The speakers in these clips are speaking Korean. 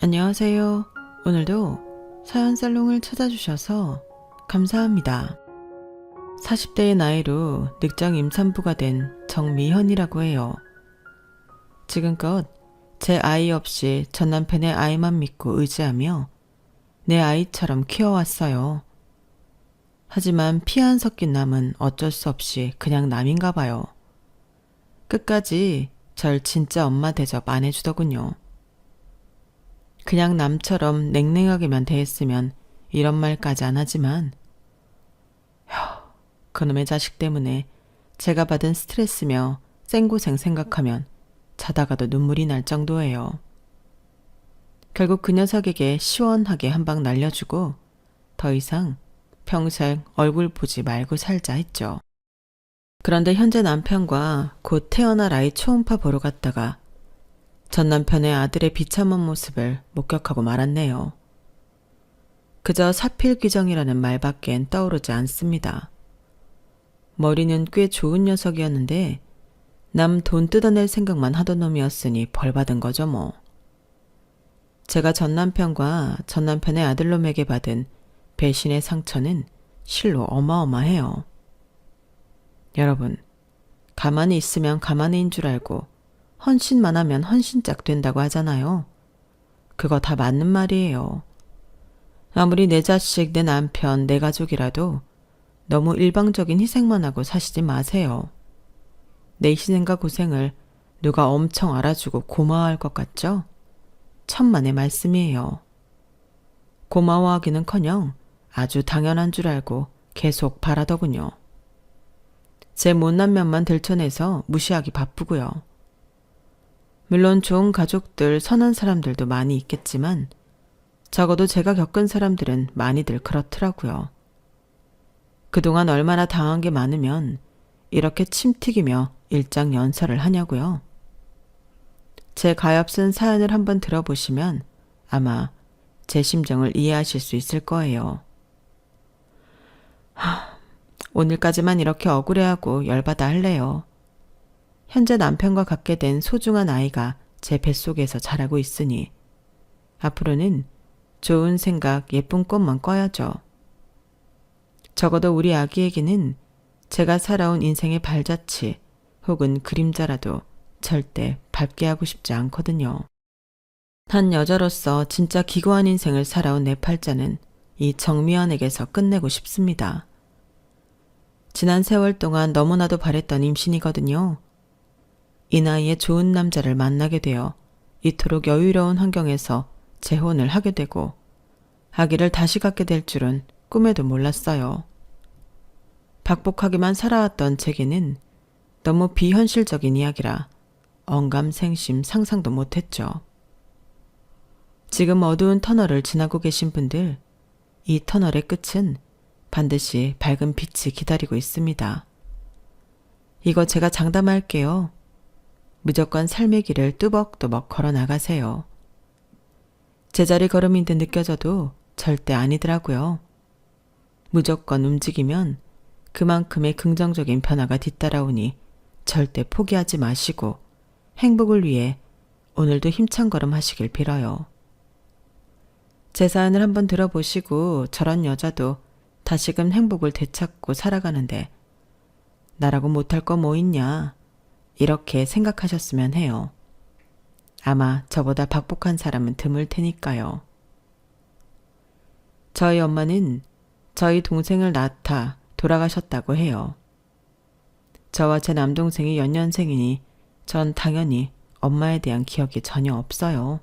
안녕하세요. 오늘도 사연 살롱을 찾아주셔서 감사합니다. 40대의 나이로 늑장 임산부가 된 정미현이라고 해요. 지금껏 제 아이 없이 전 남편의 아이만 믿고 의지하며 내 아이처럼 키워왔어요. 하지만 피 안 섞인 남은 어쩔 수 없이 그냥 남인가 봐요. 끝까지 절 진짜 엄마 대접 안 해주더군요. 그냥 남처럼 냉랭하게만 대했으면 이런 말까지 안 하지만 그놈의 자식 때문에 제가 받은 스트레스며 생고생 생각하면 자다가도 눈물이 날 정도예요. 결국 그 녀석에게 시원하게 한 방 날려주고 더 이상 평생 얼굴 보지 말고 살자 했죠. 그런데 현재 남편과 곧 태어날 아이 초음파 보러 갔다가 전 남편의 아들의 비참한 모습을 목격하고 말았네요. 그저 사필귀정이라는 말밖엔 떠오르지 않습니다. 머리는 꽤 좋은 녀석이었는데 남 돈 뜯어낼 생각만 하던 놈이었으니 벌받은 거죠 뭐. 제가 전 남편과 전 남편의 아들놈에게 받은 배신의 상처는 실로 어마어마해요. 여러분, 가만히 있으면 가만히인 줄 알고 헌신만 하면 헌신짝 된다고 하잖아요. 그거 다 맞는 말이에요. 아무리 내 자식, 내 남편, 내 가족이라도 너무 일방적인 희생만 하고 사시지 마세요. 내 희생과 고생을 누가 엄청 알아주고 고마워할 것 같죠? 천만의 말씀이에요. 고마워하기는커녕 아주 당연한 줄 알고 계속 바라더군요. 제 못난 면만 들춰내서 무시하기 바쁘고요. 물론 좋은 가족들, 선한 사람들도 많이 있겠지만 적어도 제가 겪은 사람들은 많이들 그렇더라고요. 그동안 얼마나 당한 게 많으면 이렇게 침 튀기며 일장연설을 하냐고요. 제 가엾은 사연을 한번 들어보시면 아마 제 심정을 이해하실 수 있을 거예요. 오늘까지만 이렇게 억울해하고 열받아 할래요. 현재 남편과 갖게 된 소중한 아이가 제 뱃속에서 자라고 있으니 앞으로는 좋은 생각, 예쁜 꽃만 꿔야죠. 적어도 우리 아기에게는 제가 살아온 인생의 발자취 혹은 그림자라도 절대 밟게 하고 싶지 않거든요. 한 여자로서 진짜 기고한 인생을 살아온 내 팔자는 이 정미연에게서 끝내고 싶습니다. 지난 세월 동안 너무나도 바랬던 임신이거든요. 이 나이에 좋은 남자를 만나게 되어 이토록 여유로운 환경에서 재혼을 하게 되고 아기를 다시 갖게 될 줄은 꿈에도 몰랐어요. 박복하기만 살아왔던 제게는 너무 비현실적인 이야기라 언감생심 상상도 못했죠. 지금 어두운 터널을 지나고 계신 분들, 이 터널의 끝은 반드시 밝은 빛이 기다리고 있습니다. 이거 제가 장담할게요. 무조건 삶의 길을 뚜벅뚜벅 걸어 나가세요. 제자리 걸음인 듯 느껴져도 절대 아니더라고요. 무조건 움직이면 그만큼의 긍정적인 변화가 뒤따라오니 절대 포기하지 마시고 행복을 위해 오늘도 힘찬 걸음 하시길 빌어요. 제 사연을 한번 들어보시고 저런 여자도 다시금 행복을 되찾고 살아가는데 나라고 못할 거 뭐 있냐 이렇게 생각하셨으면 해요. 아마 저보다 박복한 사람은 드물 테니까요. 저희 엄마는 저희 동생을 낳다 돌아가셨다고 해요. 저와 제 남동생이 연년생이니 전 당연히 엄마에 대한 기억이 전혀 없어요.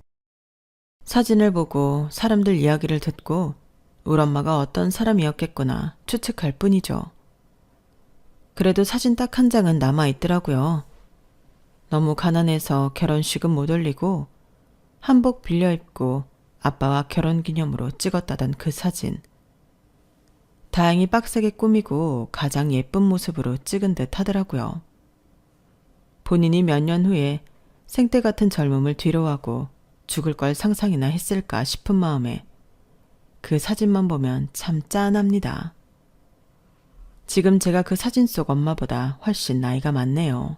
사진을 보고 사람들 이야기를 듣고 우리 엄마가 어떤 사람이었겠구나 추측할 뿐이죠. 그래도 사진 딱 한 장은 남아있더라고요. 너무 가난해서 결혼식은 못 올리고 한복 빌려 입고 아빠와 결혼기념으로 찍었다던 그 사진. 다행히 빡세게 꾸미고 가장 예쁜 모습으로 찍은 듯 하더라고요. 본인이 몇 년 후에 생때 같은 젊음을 뒤로하고 죽을 걸 상상이나 했을까 싶은 마음에 그 사진만 보면 참 짠합니다. 지금 제가 그 사진 속 엄마보다 훨씬 나이가 많네요.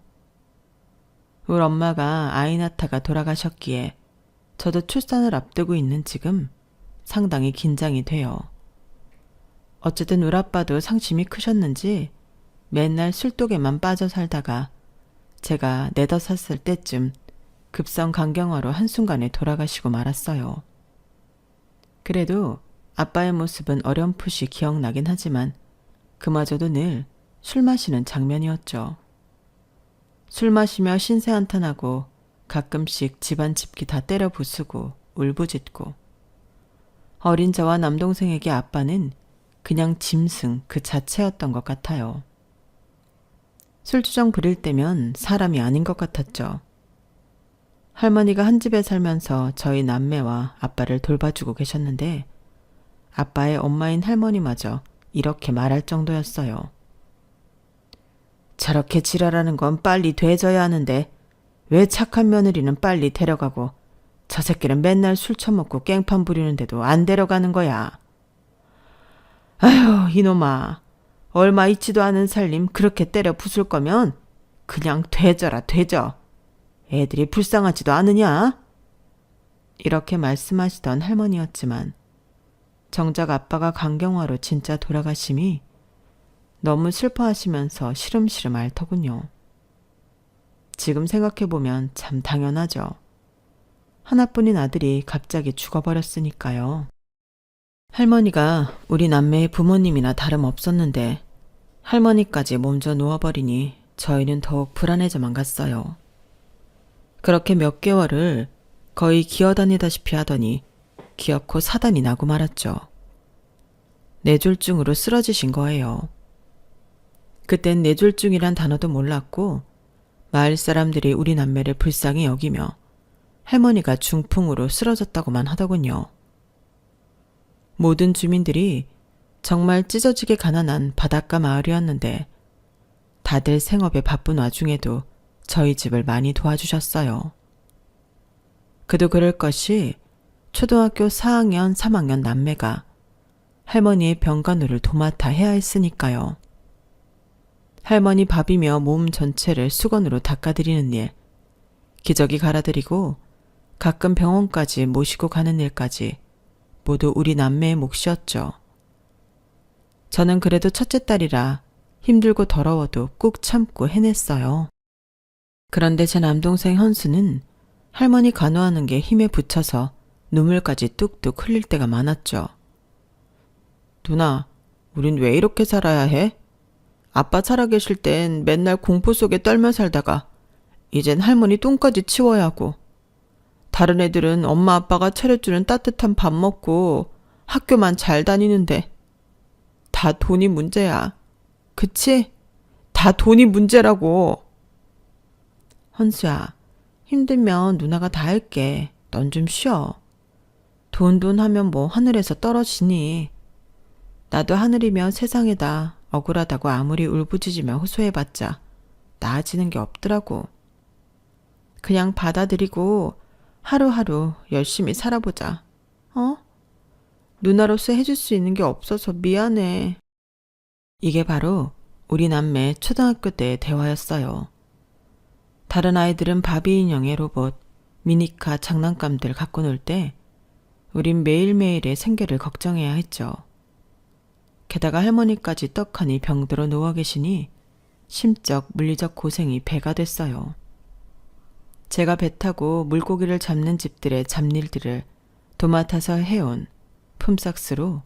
우리 엄마가 아이 낳다가 돌아가셨기에 저도 출산을 앞두고 있는 지금 상당히 긴장이 돼요. 어쨌든 우리 아빠도 상심이 크셨는지 맨날 술독에만 빠져 살다가 제가 4~5살 때쯤 급성 간경화로 한순간에 돌아가시고 말았어요. 그래도 아빠의 모습은 어렴풋이 기억나긴 하지만 그마저도 늘 술 마시는 장면이었죠. 술 마시며 신세한탄하고 가끔씩 집안 집기 다 때려 부수고 울부짖고 어린 저와 남동생에게 아빠는 그냥 짐승 그 자체였던 것 같아요. 술주정 부릴 때면 사람이 아닌 것 같았죠. 할머니가 한 집에 살면서 저희 남매와 아빠를 돌봐주고 계셨는데 아빠의 엄마인 할머니마저 이렇게 말할 정도였어요. 저렇게 지랄하는 건 빨리 돼져야 하는데 왜 착한 며느리는 빨리 데려가고 저 새끼는 맨날 술 처먹고 깽판 부리는데도 안 데려가는 거야. 아휴 이놈아, 얼마 있지도 않은 살림 그렇게 때려 부술 거면 그냥 되져라 되져. 애들이 불쌍하지도 않으냐? 이렇게 말씀하시던 할머니였지만 정작 아빠가 간경화로 진짜 돌아가심이 너무 슬퍼하시면서 시름시름 앓더군요. 지금 생각해보면 참 당연하죠. 하나뿐인 아들이 갑자기 죽어버렸으니까요. 할머니가 우리 남매의 부모님이나 다름없었는데 할머니까지 먼저 누워버리니 저희는 더욱 불안해져만 갔어요. 그렇게 몇 개월을 거의 기어다니다시피 하더니 기어코 사단이 나고 말았죠. 뇌졸중으로 쓰러지신 거예요. 그땐 뇌졸중이란 단어도 몰랐고 마을 사람들이 우리 남매를 불쌍히 여기며 할머니가 중풍으로 쓰러졌다고만 하더군요. 모든 주민들이 정말 찢어지게 가난한 바닷가 마을이었는데 다들 생업에 바쁜 와중에도 저희 집을 많이 도와주셨어요. 그도 그럴 것이 초등학교 4학년, 3학년 남매가 할머니의 병간호를 도맡아 해야 했으니까요. 할머니 밥이며 몸 전체를 수건으로 닦아드리는 일, 기저귀 갈아드리고 가끔 병원까지 모시고 가는 일까지 모두 우리 남매의 몫이었죠. 저는 그래도 첫째 딸이라 힘들고 더러워도 꾹 참고 해냈어요. 그런데 제 남동생 현수는 할머니 간호하는 게 힘에 부쳐서 눈물까지 뚝뚝 흘릴 때가 많았죠. 누나, 우린 왜 이렇게 살아야 해? 아빠 살아계실 땐 맨날 공포 속에 떨며 살다가 이젠 할머니 똥까지 치워야 하고 다른 애들은 엄마 아빠가 차려주는 따뜻한 밥 먹고 학교만 잘 다니는데 다 돈이 문제야. 그치? 다 돈이 문제라고. 헌수야, 힘들면 누나가 다 할게. 넌 좀 쉬어. 돈 하면 뭐 하늘에서 떨어지니. 나도 하늘이면 세상에다 억울하다고 아무리 울부짖으며 호소해봤자 나아지는 게 없더라고. 그냥 받아들이고 하루하루 열심히 살아보자. 어? 누나로서 해줄 수 있는 게 없어서 미안해. 이게 바로 우리 남매 초등학교 때의 대화였어요. 다른 아이들은 바비 인형의 로봇, 미니카 장난감들 갖고 놀 때 우린 매일매일의 생계를 걱정해야 했죠. 게다가 할머니까지 떡하니 병들어 누워 계시니 심적, 물리적 고생이 배가 됐어요. 제가 배 타고 물고기를 잡는 집들의 잡일들을 도맡아서 해온 품삯으로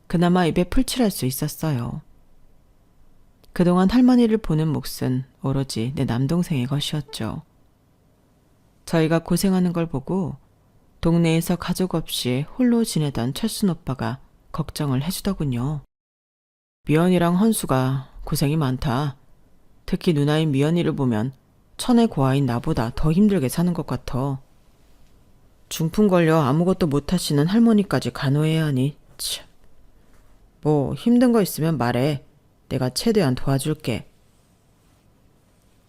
그나마 입에 풀칠할 수 있었어요. 그동안 할머니를 보는 몫은 오로지 내 남동생의 것이었죠. 저희가 고생하는 걸 보고 동네에서 가족 없이 홀로 지내던 철순 오빠가 걱정을 해주더군요. 미연이랑 헌수가 고생이 많다. 특히 누나인 미연이를 보면 천의 고아인 나보다 더 힘들게 사는 것 같아. 중풍 걸려 아무것도 못하시는 할머니까지 간호해야 하니 참. 뭐 힘든 거 있으면 말해. 내가 최대한 도와줄게.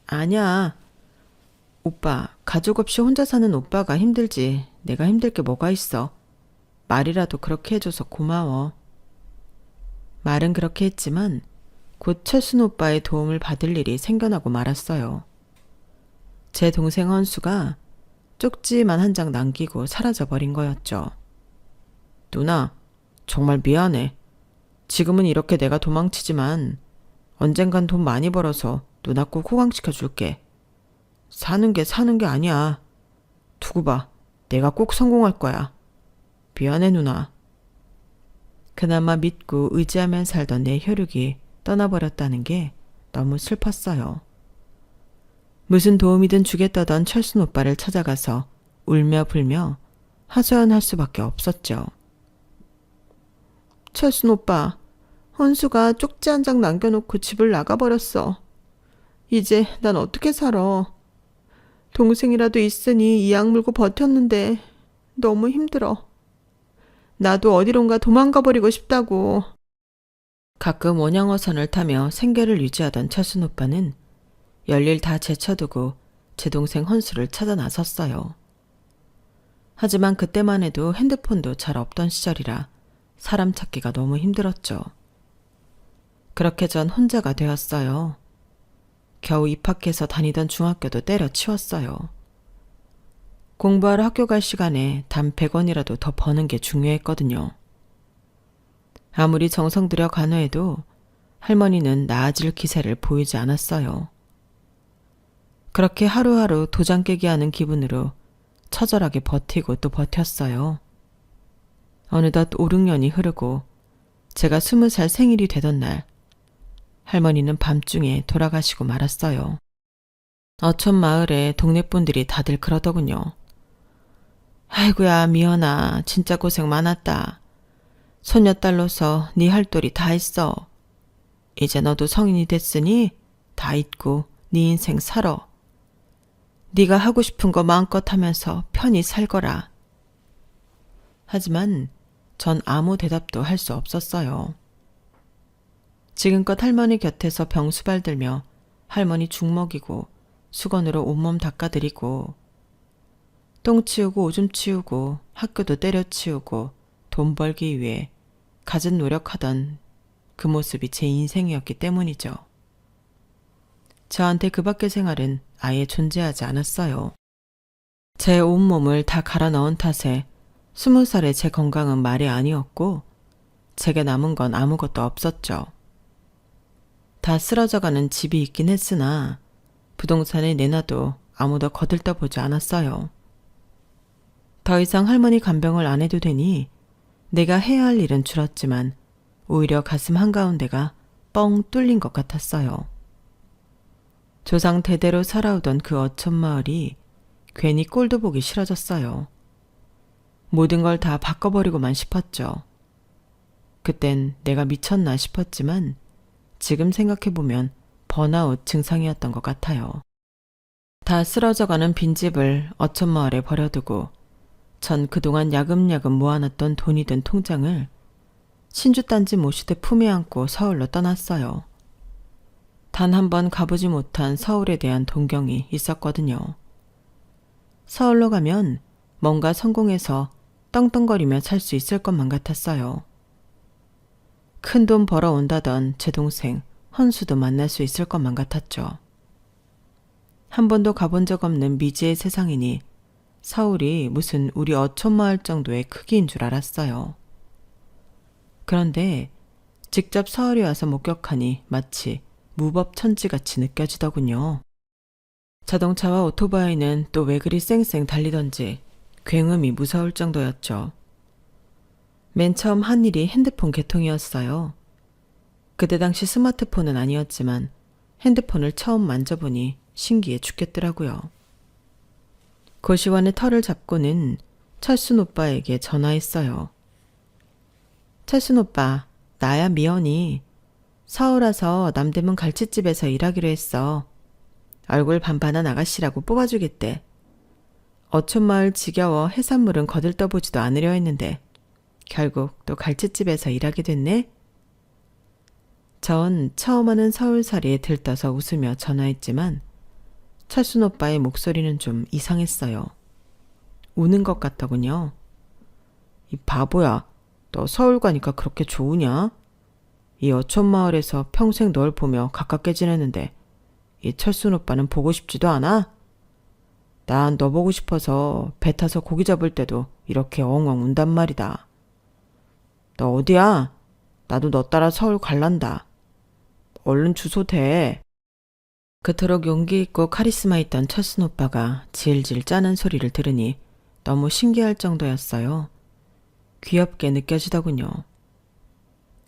아니야. 오빠, 가족 없이 혼자 사는 오빠가 힘들지. 내가 힘들 게 뭐가 있어. 말이라도 그렇게 해줘서 고마워. 말은 그렇게 했지만 곧 철순 오빠의 도움을 받을 일이 생겨나고 말았어요. 제 동생 헌수가 쪽지만 한 장 남기고 사라져버린 거였죠. 누나, 정말 미안해. 지금은 이렇게 내가 도망치지만 언젠간 돈 많이 벌어서 누나 꼭 호강시켜줄게. 사는 게 아니야. 두고 봐. 내가 꼭 성공할 거야. 미안해, 누나. 그나마 믿고 의지하며 살던 내 혈육이 떠나버렸다는 게 너무 슬펐어요. 무슨 도움이든 주겠다던 철순 오빠를 찾아가서 울며 불며 하소연할 수밖에 없었죠. 철순 오빠, 헌수가 쪽지 한 장 남겨놓고 집을 나가버렸어. 이제 난 어떻게 살아. 동생이라도 있으니 이 약 물고 버텼는데 너무 힘들어. 나도 어디론가 도망가 버리고 싶다고. 가끔 원양어선을 타며 생계를 유지하던 철순 오빠는 열일 다 제쳐두고 제 동생 헌수를 찾아 나섰어요. 하지만 그때만 해도 핸드폰도 잘 없던 시절이라 사람 찾기가 너무 힘들었죠. 그렇게 전 혼자가 되었어요. 겨우 입학해서 다니던 중학교도 때려치웠어요. 공부하러 학교 갈 시간에 단 100원이라도 더 버는 게 중요했거든요. 아무리 정성 들여 간호해도 할머니는 나아질 기세를 보이지 않았어요. 그렇게 하루하루 도장 깨기 하는 기분으로 처절하게 버티고 또 버텼어요. 어느덧 5, 6년이 흐르고 제가 20살 생일이 되던 날 할머니는 밤중에 돌아가시고 말았어요. 어촌 마을에 동네 분들이 다들 그러더군요. 아이고야 미연아 진짜 고생 많았다. 손녀딸로서 네 할 도리 다 했어. 이제 너도 성인이 됐으니 다 잊고 네 인생 살아. 네가 하고 싶은 거 마음껏 하면서 편히 살거라. 하지만 전 아무 대답도 할 수 없었어요. 지금껏 할머니 곁에서 병수발 들며 할머니 죽 먹이고 수건으로 온몸 닦아드리고 똥 치우고 오줌 치우고 학교도 때려치우고 돈 벌기 위해 갖은 노력하던 그 모습이 제 인생이었기 때문이죠. 저한테 그 밖의 생활은 아예 존재하지 않았어요. 제 온몸을 다 갈아 넣은 탓에 20살의 제 건강은 말이 아니었고 제게 남은 건 아무것도 없었죠. 다 쓰러져가는 집이 있긴 했으나 부동산에 내놔도 아무도 거들떠보지 않았어요. 더 이상 할머니 간병을 안 해도 되니 내가 해야 할 일은 줄었지만 오히려 가슴 한가운데가 뻥 뚫린 것 같았어요. 조상 대대로 살아오던 그 어촌 마을이 괜히 꼴도 보기 싫어졌어요. 모든 걸 다 바꿔버리고만 싶었죠. 그땐 내가 미쳤나 싶었지만 지금 생각해보면 번아웃 증상이었던 것 같아요. 다 쓰러져가는 빈집을 어촌 마을에 버려두고 전 그동안 야금야금 모아놨던 돈이 든 통장을 신주단지 모시듯 품에 안고 서울로 떠났어요. 단 한 번 가보지 못한 서울에 대한 동경이 있었거든요. 서울로 가면 뭔가 성공해서 떵떵거리며 살 수 있을 것만 같았어요. 큰 돈 벌어온다던 제 동생 헌수도 만날 수 있을 것만 같았죠. 한 번도 가본 적 없는 미지의 세상이니 서울이 무슨 우리 어촌 마을 정도의 크기인 줄 알았어요. 그런데 직접 서울에 와서 목격하니 마치 무법천지같이 느껴지더군요. 자동차와 오토바이는 또 왜 그리 쌩쌩 달리던지 굉음이 무서울 정도였죠. 맨 처음 한 일이 핸드폰 개통이었어요. 그때 당시 스마트폰은 아니었지만 핸드폰을 처음 만져보니 신기해 죽겠더라고요. 고시원의 털을 잡고는 철순 오빠에게 전화했어요. 철순 오빠, 나야 미연이. 서울 와서 남대문 갈치집에서 일하기로 했어. 얼굴 반반한 아가씨라고 뽑아주겠대. 어촌마을 지겨워 해산물은 거들떠보지도 않으려 했는데 결국 또 갈치집에서 일하게 됐네. 전 처음 하는 서울살이에 들떠서 웃으며 전화했지만 철순 오빠의 목소리는 좀 이상했어요. 우는 것 같더군요. 이 바보야, 너 서울 가니까 그렇게 좋으냐? 이 어촌마을에서 평생 널 보며 가깝게 지냈는데 이 철순 오빠는 보고 싶지도 않아? 난 너 보고 싶어서 배 타서 고기 잡을 때도 이렇게 엉엉 운단 말이다. 너 어디야? 나도 너 따라 서울 갈란다. 얼른 주소 대. 그토록 용기 있고 카리스마 있던 철순 오빠가 질질 짜는 소리를 들으니 너무 신기할 정도였어요. 귀엽게 느껴지더군요.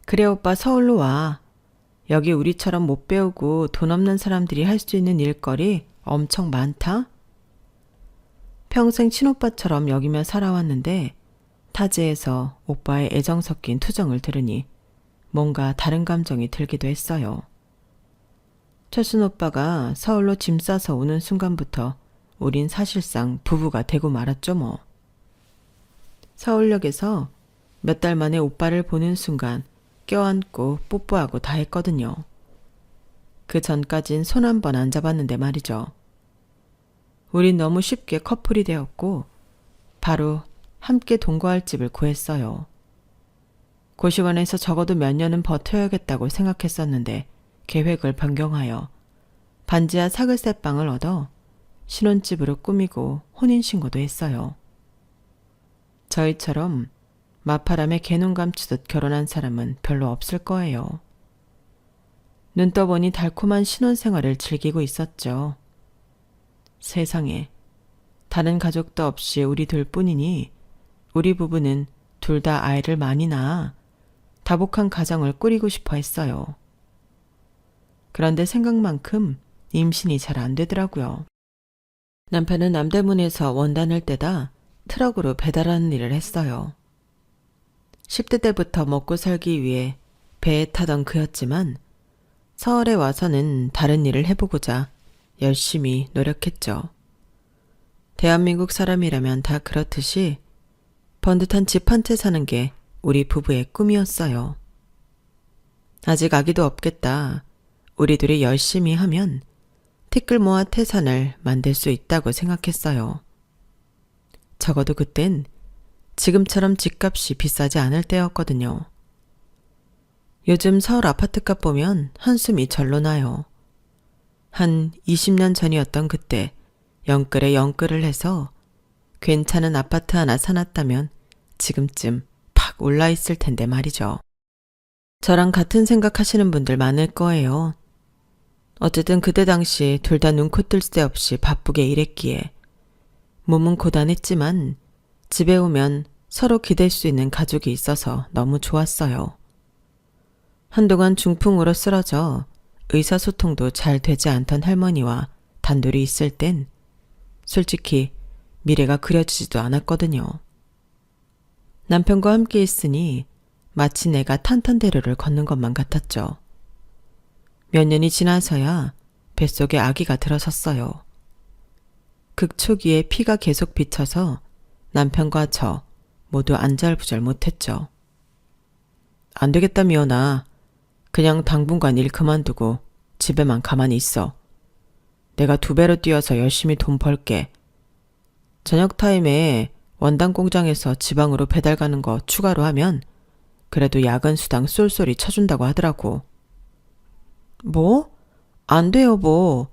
그래 오빠 서울로 와. 여기 우리처럼 못 배우고 돈 없는 사람들이 할 수 있는 일거리 엄청 많다. 평생 친오빠처럼 여기며 살아왔는데 타지에서 오빠의 애정 섞인 투정을 들으니 뭔가 다른 감정이 들기도 했어요. 철순 오빠가 서울로 짐 싸서 오는 순간부터 우린 사실상 부부가 되고 말았죠 뭐. 서울역에서 몇 달 만에 오빠를 보는 순간 껴안고 뽀뽀하고 다 했거든요. 그 전까진 손 한 번 안 잡았는데 말이죠. 우린 너무 쉽게 커플이 되었고 바로 함께 동거할 집을 구했어요. 고시원에서 적어도 몇 년은 버텨야겠다고 생각했었는데 계획을 변경하여 반지하 사글세방을 얻어 신혼집으로 꾸미고 혼인신고도 했어요. 저희처럼 마파람에 개눈 감추듯 결혼한 사람은 별로 없을 거예요. 눈 떠보니 달콤한 신혼생활을 즐기고 있었죠. 세상에 다른 가족도 없이 우리 둘뿐이니 우리 부부는 둘 다 아이를 많이 낳아 다복한 가정을 꾸리고 싶어 했어요. 그런데 생각만큼 임신이 잘 안 되더라고요. 남편은 남대문에서 원단을 떼다 트럭으로 배달하는 일을 했어요. 10대 때부터 먹고 살기 위해 배에 타던 그였지만 서울에 와서는 다른 일을 해보고자 열심히 노력했죠. 대한민국 사람이라면 다 그렇듯이 번듯한 집 한 채 사는 게 우리 부부의 꿈이었어요. 아직 아기도 없겠다. 우리 둘이 열심히 하면 티끌 모아 태산을 만들 수 있다고 생각했어요. 적어도 그땐 지금처럼 집값이 비싸지 않을 때였거든요. 요즘 서울 아파트값 보면 한숨이 절로 나요. 한 20년 전이었던 그때 영끌에 영끌을 해서 괜찮은 아파트 하나 사놨다면 지금쯤 팍 올라있을 텐데 말이죠. 저랑 같은 생각하시는 분들 많을 거예요. 어쨌든 그때 당시 둘 다 눈코 뜰 새 없이 바쁘게 일했기에 몸은 고단했지만 집에 오면 서로 기댈 수 있는 가족이 있어서 너무 좋았어요. 한동안 중풍으로 쓰러져 의사소통도 잘 되지 않던 할머니와 단둘이 있을 땐 솔직히 미래가 그려지지도 않았거든요. 남편과 함께 있으니 마치 내가 탄탄대로를 걷는 것만 같았죠. 몇 년이 지나서야 뱃속에 아기가 들어섰어요. 극초기에 피가 계속 비쳐서 남편과 저 모두 안절부절 못했죠. 안 되겠다 미연아. 그냥 당분간 일 그만두고 집에만 가만히 있어. 내가 2배로 뛰어서 열심히 돈 벌게. 저녁 타임에 원단 공장에서 지방으로 배달 가는 거 추가로 하면 그래도 야근 수당 쏠쏠이 쳐준다고 하더라고. 뭐? 안 돼 여보.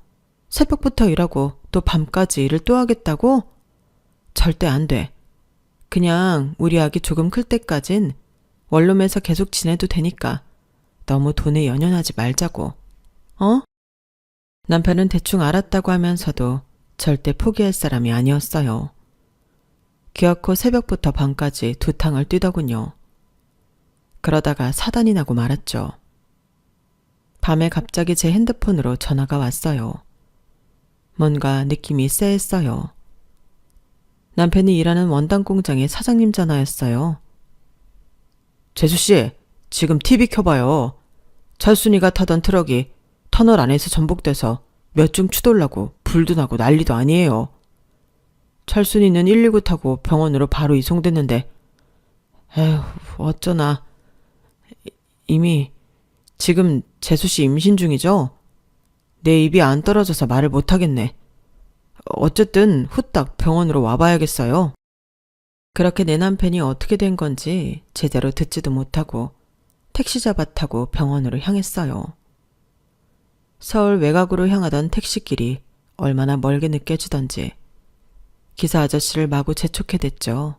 새벽부터 일하고 또 밤까지 일을 또 하겠다고? 절대 안 돼. 그냥 우리 아기 조금 클 때까진 원룸에서 계속 지내도 되니까 너무 돈에 연연하지 말자고. 어? 남편은 대충 알았다고 하면서도 절대 포기할 사람이 아니었어요. 기어코 새벽부터 밤까지 2탕을 뛰더군요. 그러다가 사단이 나고 말았죠. 밤에 갑자기 제 핸드폰으로 전화가 왔어요. 뭔가 느낌이 쎄했어요. 남편이 일하는 원단 공장의 사장님 전화였어요. 재수씨, 지금 TV 켜봐요. 철순이가 타던 트럭이 터널 안에서 전복돼서 몇 중 추돌라고 불도 나고 난리도 아니에요. 철순이는 119 타고 병원으로 바로 이송됐는데 에휴 어쩌나. 이미 지금 재수씨 임신 중이죠? 내 입이 안 떨어져서 말을 못하겠네. 어쨌든 후딱 병원으로 와봐야겠어요. 그렇게 내 남편이 어떻게 된 건지 제대로 듣지도 못하고 택시 잡아 타고 병원으로 향했어요. 서울 외곽으로 향하던 택시길이 얼마나 멀게 느껴지던지 기사 아저씨를 마구 재촉해댔죠.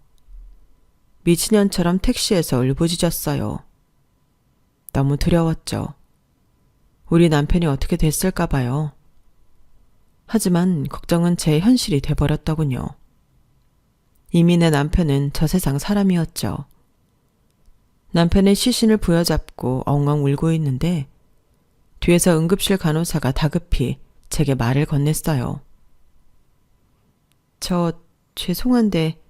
미친년처럼 택시에서 울부짖었어요. 너무 두려웠죠. 우리 남편이 어떻게 됐을까 봐요. 하지만 걱정은 제 현실이 돼버렸더군요. 이미 내 남편은 저 세상 사람이었죠. 남편의 시신을 부여잡고 엉엉 울고 있는데 뒤에서 응급실 간호사가 다급히 제게 말을 건넸어요. 저 죄송한데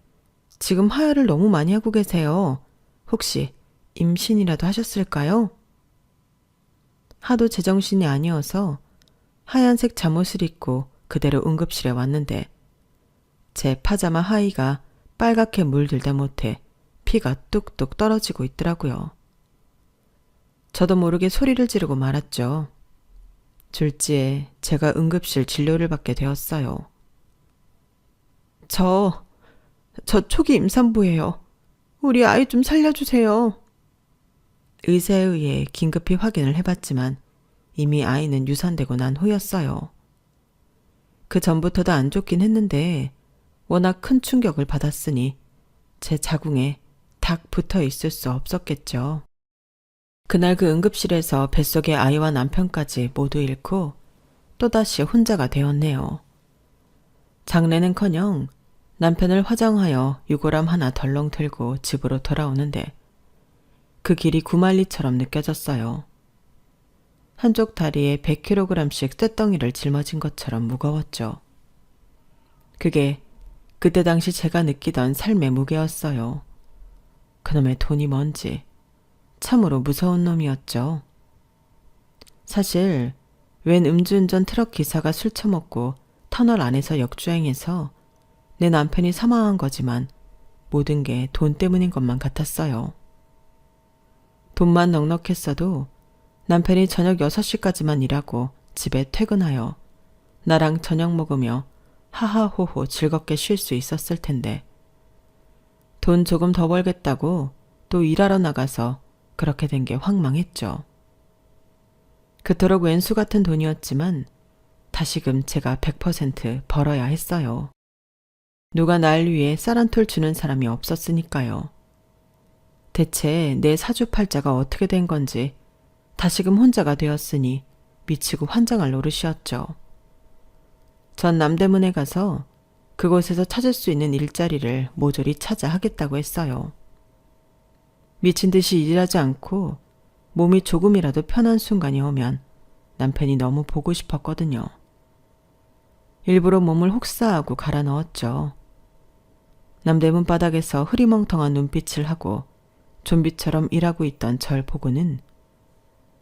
지금 하혈을 너무 많이 하고 계세요. 혹시 임신이라도 하셨을까요? 하도 제정신이 아니어서 하얀색 잠옷을 입고 그대로 응급실에 왔는데 제 파자마 하의가 빨갛게 물들다 못해 피가 뚝뚝 떨어지고 있더라고요. 저도 모르게 소리를 지르고 말았죠. 졸지에 제가 응급실 진료를 받게 되었어요. 저 초기 임산부예요. 우리 아이 좀 살려주세요. 의사에 의해 긴급히 확인을 해봤지만 이미 아이는 유산되고 난 후였어요. 그 전부터도 안 좋긴 했는데 워낙 큰 충격을 받았으니 제 자궁에 탁 붙어 있을 수 없었겠죠. 그날 그 응급실에서 뱃속의 아이와 남편까지 모두 잃고 또다시 혼자가 되었네요. 장례는커녕 남편을 화장하여 유골함 하나 덜렁 들고 집으로 돌아오는데 그 길이 구만리처럼 느껴졌어요. 한쪽 다리에 100kg씩 쇳덩이를 짊어진 것처럼 무거웠죠. 그게 그때 당시 제가 느끼던 삶의 무게였어요. 그놈의 돈이 뭔지 참으로 무서운 놈이었죠. 사실 웬 음주운전 트럭 기사가 술 처먹고 터널 안에서 역주행해서 내 남편이 사망한 거지만 모든 게 돈 때문인 것만 같았어요. 돈만 넉넉했어도 남편이 저녁 6시까지만 일하고 집에 퇴근하여 나랑 저녁 먹으며 하하호호 즐겁게 쉴 수 있었을 텐데 돈 조금 더 벌겠다고 또 일하러 나가서 그렇게 된 게 황망했죠. 그토록 왼수 같은 돈이었지만 다시금 제가 100% 벌어야 했어요. 누가 날 위해 쌀 한 톨 주는 사람이 없었으니까요. 대체 내 사주팔자가 어떻게 된 건지 다시금 혼자가 되었으니 미치고 환장할 노릇이었죠. 전 남대문에 가서 그곳에서 찾을 수 있는 일자리를 모조리 찾아 하겠다고 했어요. 미친 듯이 일하지 않고 몸이 조금이라도 편한 순간이 오면 남편이 너무 보고 싶었거든요. 일부러 몸을 혹사하고 갈아 넣었죠. 남대문 바닥에서 흐리멍텅한 눈빛을 하고 좀비처럼 일하고 있던 절 보고는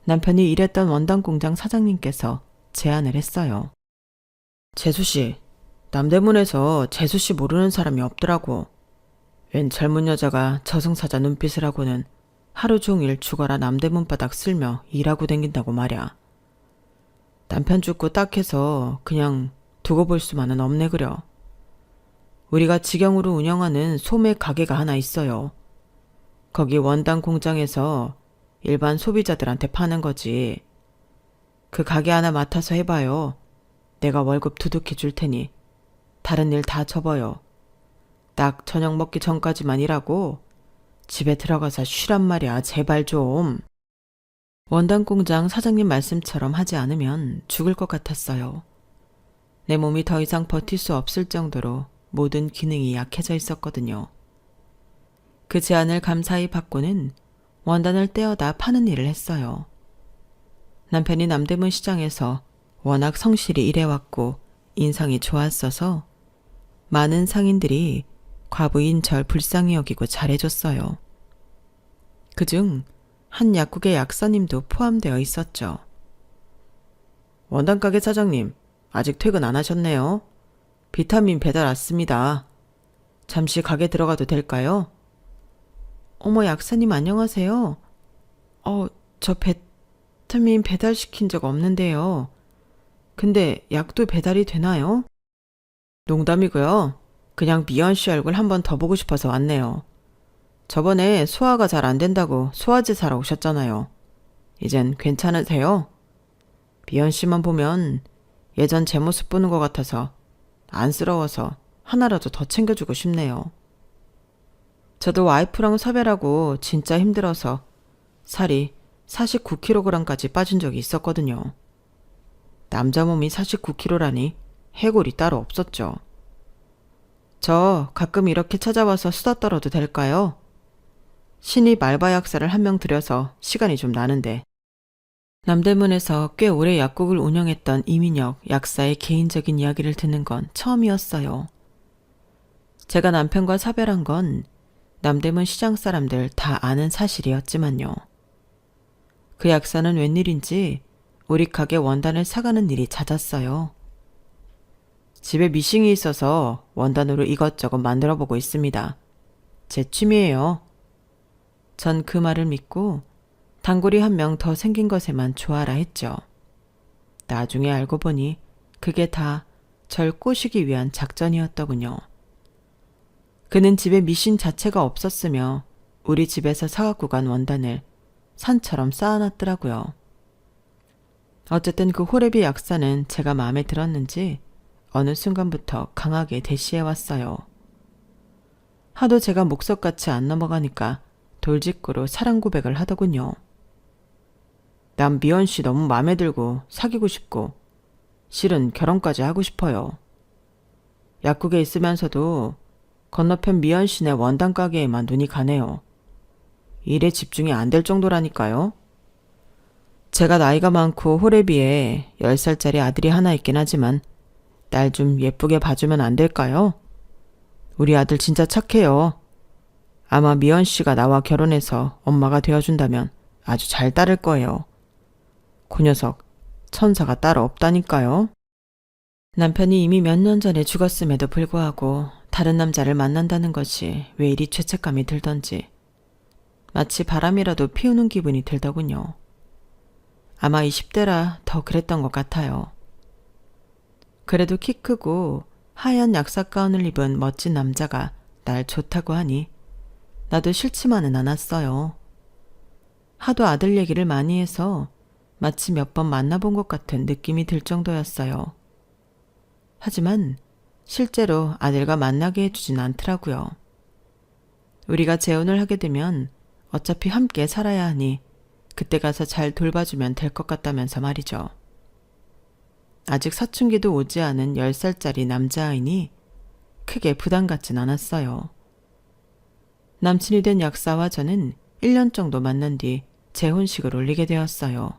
남편이 일했던 원단 공장 사장님께서 제안을 했어요. 재수씨, 남대문에서 재수씨 모르는 사람이 없더라고. 웬 젊은 여자가 저승사자 눈빛을 하고는 하루 종일 죽어라 남대문 바닥 쓸며 일하고 댕긴다고 말야. 남편 죽고 딱 해서 그냥 두고 볼 수만은 없네 그려. 우리가 직영으로 운영하는 소매 가게가 하나 있어요. 거기 원단 공장에서 일반 소비자들한테 파는 거지. 그 가게 하나 맡아서 해봐요. 내가 월급 두둑히 줄 테니 다른 일 다 접어요. 딱 저녁 먹기 전까지만 일하고 집에 들어가서 쉬란 말이야. 제발 좀. 원단 공장 사장님 말씀처럼 하지 않으면 죽을 것 같았어요. 내 몸이 더 이상 버틸 수 없을 정도로 모든 기능이 약해져 있었거든요. 그 제안을 감사히 받고는 원단을 떼어다 파는 일을 했어요. 남편이 남대문 시장에서 워낙 성실히 일해왔고 인상이 좋았어서 많은 상인들이 과부인 절 불쌍히 여기고 잘해줬어요. 그중 한 약국의 약사님도 포함되어 있었죠. 원단 가게 사장님, 아직 퇴근 안 하셨네요. 비타민 배달 왔습니다. 잠시 가게 들어가도 될까요? 어머, 약사님 안녕하세요. 저 비타민 배달시킨 적 없는데요. 근데 약도 배달이 되나요? 농담이고요. 그냥 미연 씨 얼굴 한 번 더 보고 싶어서 왔네요. 저번에 소화가 잘 안 된다고 소화제 사러 오셨잖아요. 이젠 괜찮으세요? 미연 씨만 보면 예전 제 모습 보는 것 같아서 안쓰러워서 하나라도 더 챙겨주고 싶네요. 저도 와이프랑 섭외라고 진짜 힘들어서 살이 49kg까지 빠진 적이 있었거든요. 남자 몸이 49kg라니 해골이 따로 없었죠. 저 가끔 이렇게 찾아와서 수다 떨어도 될까요? 신입 알바 약사를 한 명 들여서 시간이 좀 나는데. 남대문에서 꽤 오래 약국을 운영했던 이민혁 약사의 개인적인 이야기를 듣는 건 처음이었어요. 제가 남편과 사별한 건 남대문 시장 사람들 다 아는 사실이었지만요. 그 약사는 웬일인지 우리 가게 원단을 사가는 일이 잦았어요. 집에 미싱이 있어서 원단으로 이것저것 만들어보고 있습니다. 제 취미예요. 전 그 말을 믿고 단골이 한 명 더 생긴 것에만 좋아라 했죠. 나중에 알고 보니 그게 다 절 꼬시기 위한 작전이었더군요. 그는 집에 미신 자체가 없었으며 우리 집에서 사갖고 간 원단을 산처럼 쌓아놨더라고요. 어쨌든 그 호레비 약사는 제가 마음에 들었는지 어느 순간부터 강하게 대시해왔어요. 하도 제가 목석같이 안 넘어가니까 돌직구로 사랑 고백을 하더군요. 난 미연 씨 너무 마음에 들고 사귀고 싶고 실은 결혼까지 하고 싶어요. 약국에 있으면서도 건너편 미연 씨네 원단 가게에만 눈이 가네요. 일에 집중이 안 될 정도라니까요. 제가 나이가 많고 호래비에 10살짜리 아들이 하나 있긴 하지만 딸 좀 예쁘게 봐주면 안 될까요? 우리 아들 진짜 착해요. 아마 미연 씨가 나와 결혼해서 엄마가 되어준다면 아주 잘 따를 거예요. 그 녀석 천사가 따로 없다니까요. 남편이 이미 몇 년 전에 죽었음에도 불구하고 다른 남자를 만난다는 것이 왜 이리 죄책감이 들던지 마치 바람이라도 피우는 기분이 들더군요. 아마 20대라 더 그랬던 것 같아요. 그래도 키 크고 하얀 약사 가운을 입은 멋진 남자가 날 좋다고 하니 나도 싫지만은 않았어요. 하도 아들 얘기를 많이 해서 마치 몇 번 만나본 것 같은 느낌이 들 정도였어요. 하지만 실제로 아들과 만나게 해주진 않더라고요. 우리가 재혼을 하게 되면 어차피 함께 살아야 하니 그때 가서 잘 돌봐주면 될 것 같다면서 말이죠. 아직 사춘기도 오지 않은 10살짜리 남자아이니 크게 부담 갖진 않았어요. 남친이 된 약사와 저는 1년 정도 만난 뒤 재혼식을 올리게 되었어요.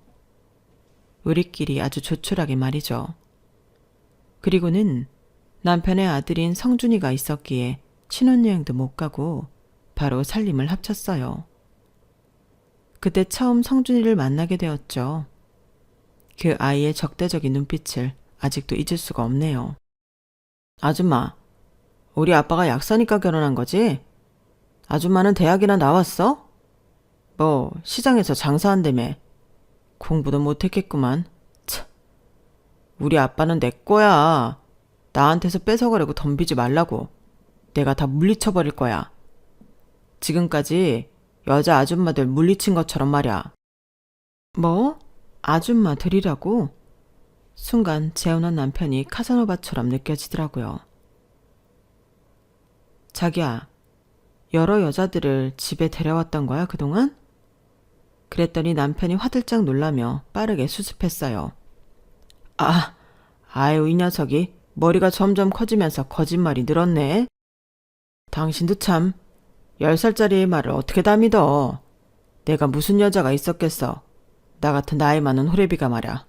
우리끼리 아주 조촐하게 말이죠. 그리고는 남편의 아들인 성준이가 있었기에 신혼여행도 못 가고 바로 살림을 합쳤어요. 그때 처음 성준이를 만나게 되었죠. 그 아이의 적대적인 눈빛을 아직도 잊을 수가 없네요. 아줌마, 우리 아빠가 약사니까 결혼한 거지? 아줌마는 대학이나 나왔어? 뭐 시장에서 장사한다며. 공부도 못했겠구만. 참, 우리 아빠는 내 거야. 나한테서 뺏어가려고 덤비지 말라고. 내가 다 물리쳐버릴 거야. 지금까지 여자 아줌마들 물리친 것처럼 말이야. 뭐? 아줌마들이라고? 순간 재혼한 남편이 카사노바처럼 느껴지더라고요. 자기야, 여러 여자들을 집에 데려왔던 거야 그동안? 그랬더니 남편이 화들짝 놀라며 빠르게 수습했어요. 아유 이 녀석이 머리가 점점 커지면서 거짓말이 늘었네. 당신도 참 10살짜리의 말을 어떻게 다 믿어. 내가 무슨 여자가 있었겠어. 나 같은 나이 많은 호래비가 말야.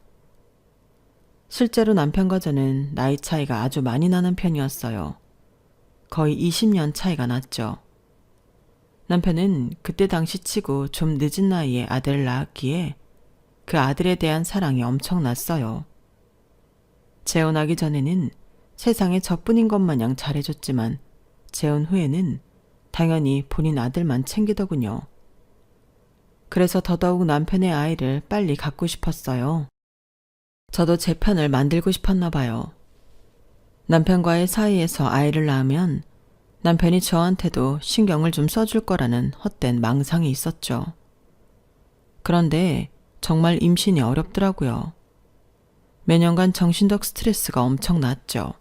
실제로 남편과 저는 나이 차이가 아주 많이 나는 편이었어요. 거의 20년 차이가 났죠. 남편은 그때 당시 치고 좀 늦은 나이에 아들을 낳았기에 그 아들에 대한 사랑이 엄청났어요. 재혼하기 전에는 세상에 저뿐인 것 마냥 잘해줬지만 재혼 후에는 당연히 본인 아들만 챙기더군요. 그래서 더더욱 남편의 아이를 빨리 갖고 싶었어요. 저도 제 편을 만들고 싶었나 봐요. 남편과의 사이에서 아이를 낳으면 남편이 저한테도 신경을 좀 써줄 거라는 헛된 망상이 있었죠. 그런데 정말 임신이 어렵더라고요. 매년간 정신적 스트레스가 엄청났죠.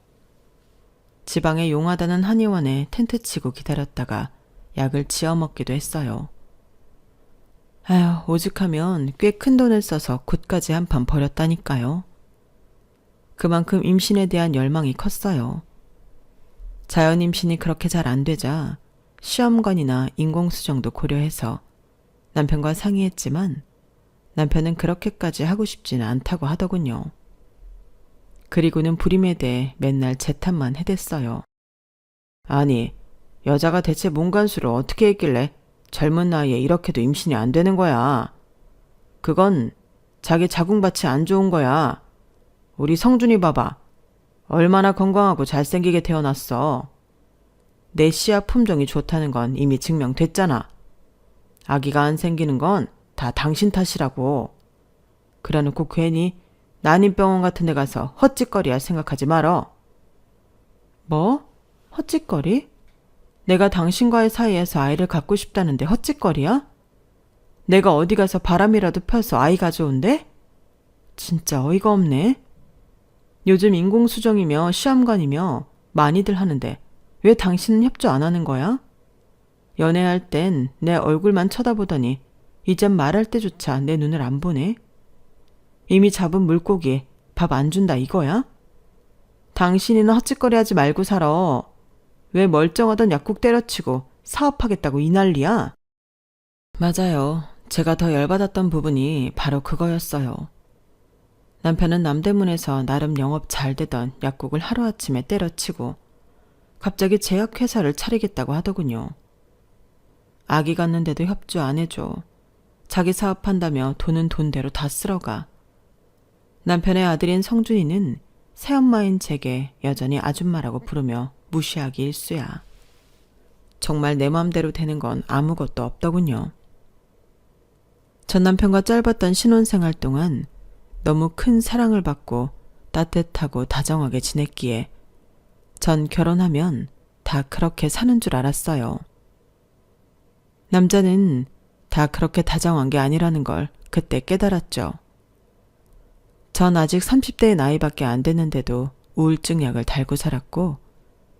지방에 용하다는 한의원에 텐트 치고 기다렸다가 약을 지어 먹기도 했어요. 아휴, 오죽하면 꽤 큰 돈을 써서 굿까지 한 판 버렸다니까요. 그만큼 임신에 대한 열망이 컸어요. 자연 임신이 그렇게 잘 안 되자 시험관이나 인공수정도 고려해서 남편과 상의했지만 남편은 그렇게까지 하고 싶지는 않다고 하더군요. 그리고는 불임에 대해 맨날 제 탓만 해댔어요. 아니, 여자가 대체 몸간수를 어떻게 했길래 젊은 나이에 이렇게도 임신이 안 되는 거야. 그건 자기 자궁밭이 안 좋은 거야. 우리 성준이 봐봐. 얼마나 건강하고 잘생기게 태어났어. 내 씨앗 품종이 좋다는 건 이미 증명됐잖아. 아기가 안 생기는 건 다 당신 탓이라고. 그래놓고 괜히 난임병원 같은 데 가서 헛짓거리할 생각하지 말어. 뭐? 헛짓거리? 내가 당신과의 사이에서 아이를 갖고 싶다는데 헛짓거리야? 내가 어디 가서 바람이라도 펴서 아이 가져온대? 진짜 어이가 없네. 요즘 인공수정이며 시험관이며 많이들 하는데 왜 당신은 협조 안 하는 거야? 연애할 땐 내 얼굴만 쳐다보더니 이젠 말할 때조차 내 눈을 안 보네. 이미 잡은 물고기 밥 안 준다 이거야? 당신이는 헛짓거리 하지 말고 살아. 왜 멀쩡하던 약국 때려치고 사업하겠다고 이 난리야? 맞아요. 제가 더 열받았던 부분이 바로 그거였어요. 남편은 남대문에서 나름 영업 잘 되던 약국을 하루아침에 때려치고 갑자기 제약회사를 차리겠다고 하더군요. 아기 갖는데도 협조 안 해줘. 자기 사업한다며 돈은 돈대로 다 쓸어가. 남편의 아들인 성준이는 새엄마인 제게 여전히 아줌마라고 부르며 무시하기 일쑤야. 정말 내 마음대로 되는 건 아무것도 없더군요. 전 남편과 짧았던 신혼생활 동안 너무 큰 사랑을 받고 따뜻하고 다정하게 지냈기에 전 결혼하면 다 그렇게 사는 줄 알았어요. 남자는 다 그렇게 다정한 게 아니라는 걸 그때 깨달았죠. 전 아직 30대의 나이밖에 안 됐는데도 우울증 약을 달고 살았고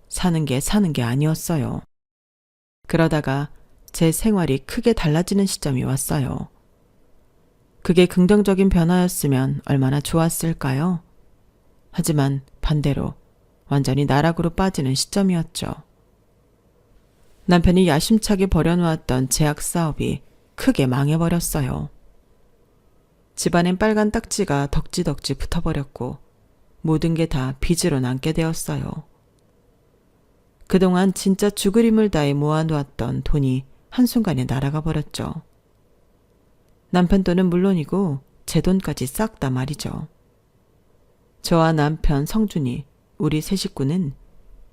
사는 게 아니었어요. 그러다가 제 생활이 크게 달라지는 시점이 왔어요. 그게 긍정적인 변화였으면 얼마나 좋았을까요? 하지만 반대로 완전히 나락으로 빠지는 시점이었죠. 남편이 야심차게 벌여놓았던 제약 사업이 크게 망해버렸어요. 집안엔 빨간 딱지가 덕지덕지 붙어버렸고 모든 게 다 빚으로 남게 되었어요. 그동안 진짜 죽을 힘을 다해 모아놓았던 돈이 한순간에 날아가 버렸죠. 남편 돈은 물론이고 제 돈까지 싹 다 말이죠. 저와 남편 성준이 우리 세 식구는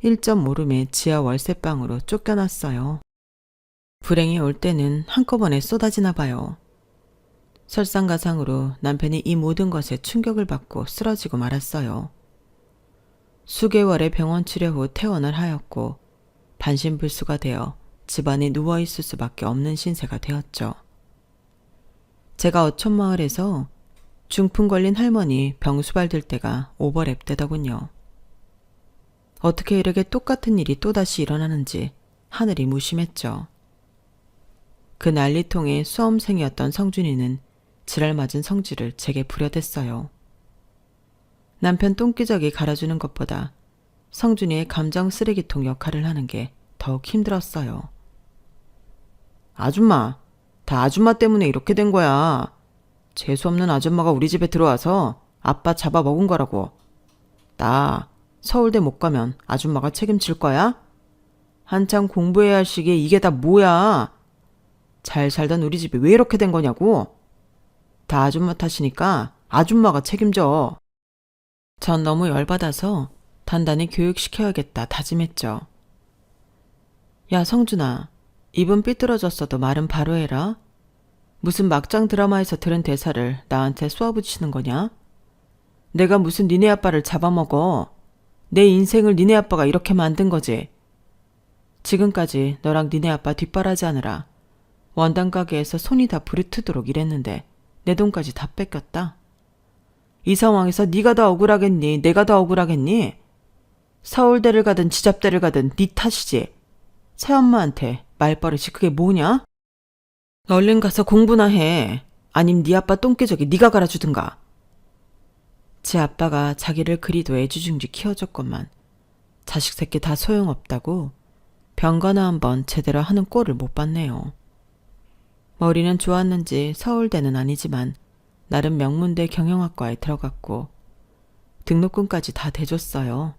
1.5룸의 지하 월세방으로 쫓겨났어요. 불행이 올 때는 한꺼번에 쏟아지나 봐요. 설상가상으로 남편이 이 모든 것에 충격을 받고 쓰러지고 말았어요. 수개월의 병원 치료 후 퇴원을 하였고 반신불수가 되어 집안에 누워있을 수밖에 없는 신세가 되었죠. 제가 어촌마을에서 중풍 걸린 할머니 병수발 들 때가 오버랩 되더군요. 어떻게 이렇게 똑같은 일이 또다시 일어나는지 하늘이 무심했죠. 그 난리통의 수험생이었던 성준이는 지랄 맞은 성질을 제게 부려댔어요. 남편 똥기저귀 갈아주는 것보다 성준이의 감정 쓰레기통 역할을 하는 게 더욱 힘들었어요. 아줌마, 다 아줌마 때문에 이렇게 된 거야. 재수없는 아줌마가 우리 집에 들어와서 아빠 잡아먹은 거라고. 나 서울대 못 가면 아줌마가 책임질 거야? 한참 공부해야 할 시기에 이게 다 뭐야? 잘 살던 우리 집이 왜 이렇게 된 거냐고? 다 아줌마 탓이니까 아줌마가 책임져. 전 너무 열받아서 단단히 교육시켜야겠다 다짐했죠. 야 성준아, 입은 삐뚤어졌어도 말은 바로 해라. 무슨 막장 드라마에서 들은 대사를 나한테 쏘아붙이는 거냐? 내가 무슨 니네 아빠를 잡아먹어. 내 인생을 니네 아빠가 이렇게 만든 거지. 지금까지 너랑 니네 아빠 뒷바라지하느라 원단 가게에서 손이 다 부르트도록 일했는데 내 돈까지 다 뺏겼다. 이 상황에서 네가 더 억울하겠니? 내가 더 억울하겠니? 서울대를 가든 지잡대를 가든 네 탓이지. 새엄마한테 말버릇이 그게 뭐냐? 얼른 가서 공부나 해. 아님 네 아빠 똥개저기 네가 갈아주든가. 제 아빠가 자기를 그리도 애지중지 키워줬건만 자식 새끼 다 소용없다고 병거나 한번 제대로 하는 꼴을 못 봤네요. 머리는 좋았는지 서울대는 아니지만 나름 명문대 경영학과에 들어갔고 등록금까지 다 대줬어요.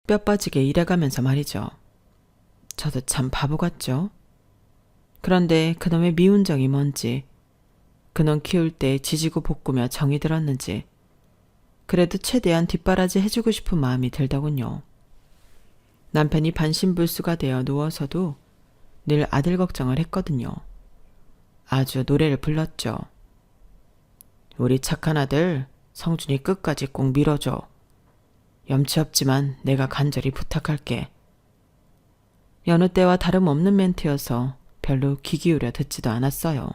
뼈 빠지게 일해가면서 말이죠. 저도 참 바보 같죠? 그런데 그놈의 미운정이 뭔지, 그놈 키울 때 지지고 볶으며 정이 들었는지 그래도 최대한 뒷바라지 해주고 싶은 마음이 들더군요. 남편이 반신불수가 되어 누워서도 늘 아들 걱정을 했거든요. 아주 노래를 불렀죠. 우리 착한 아들 성준이 끝까지 꼭 밀어줘. 염치 없지만 내가 간절히 부탁할게. 여느 때와 다름없는 멘트여서 별로 귀 기울여 듣지도 않았어요.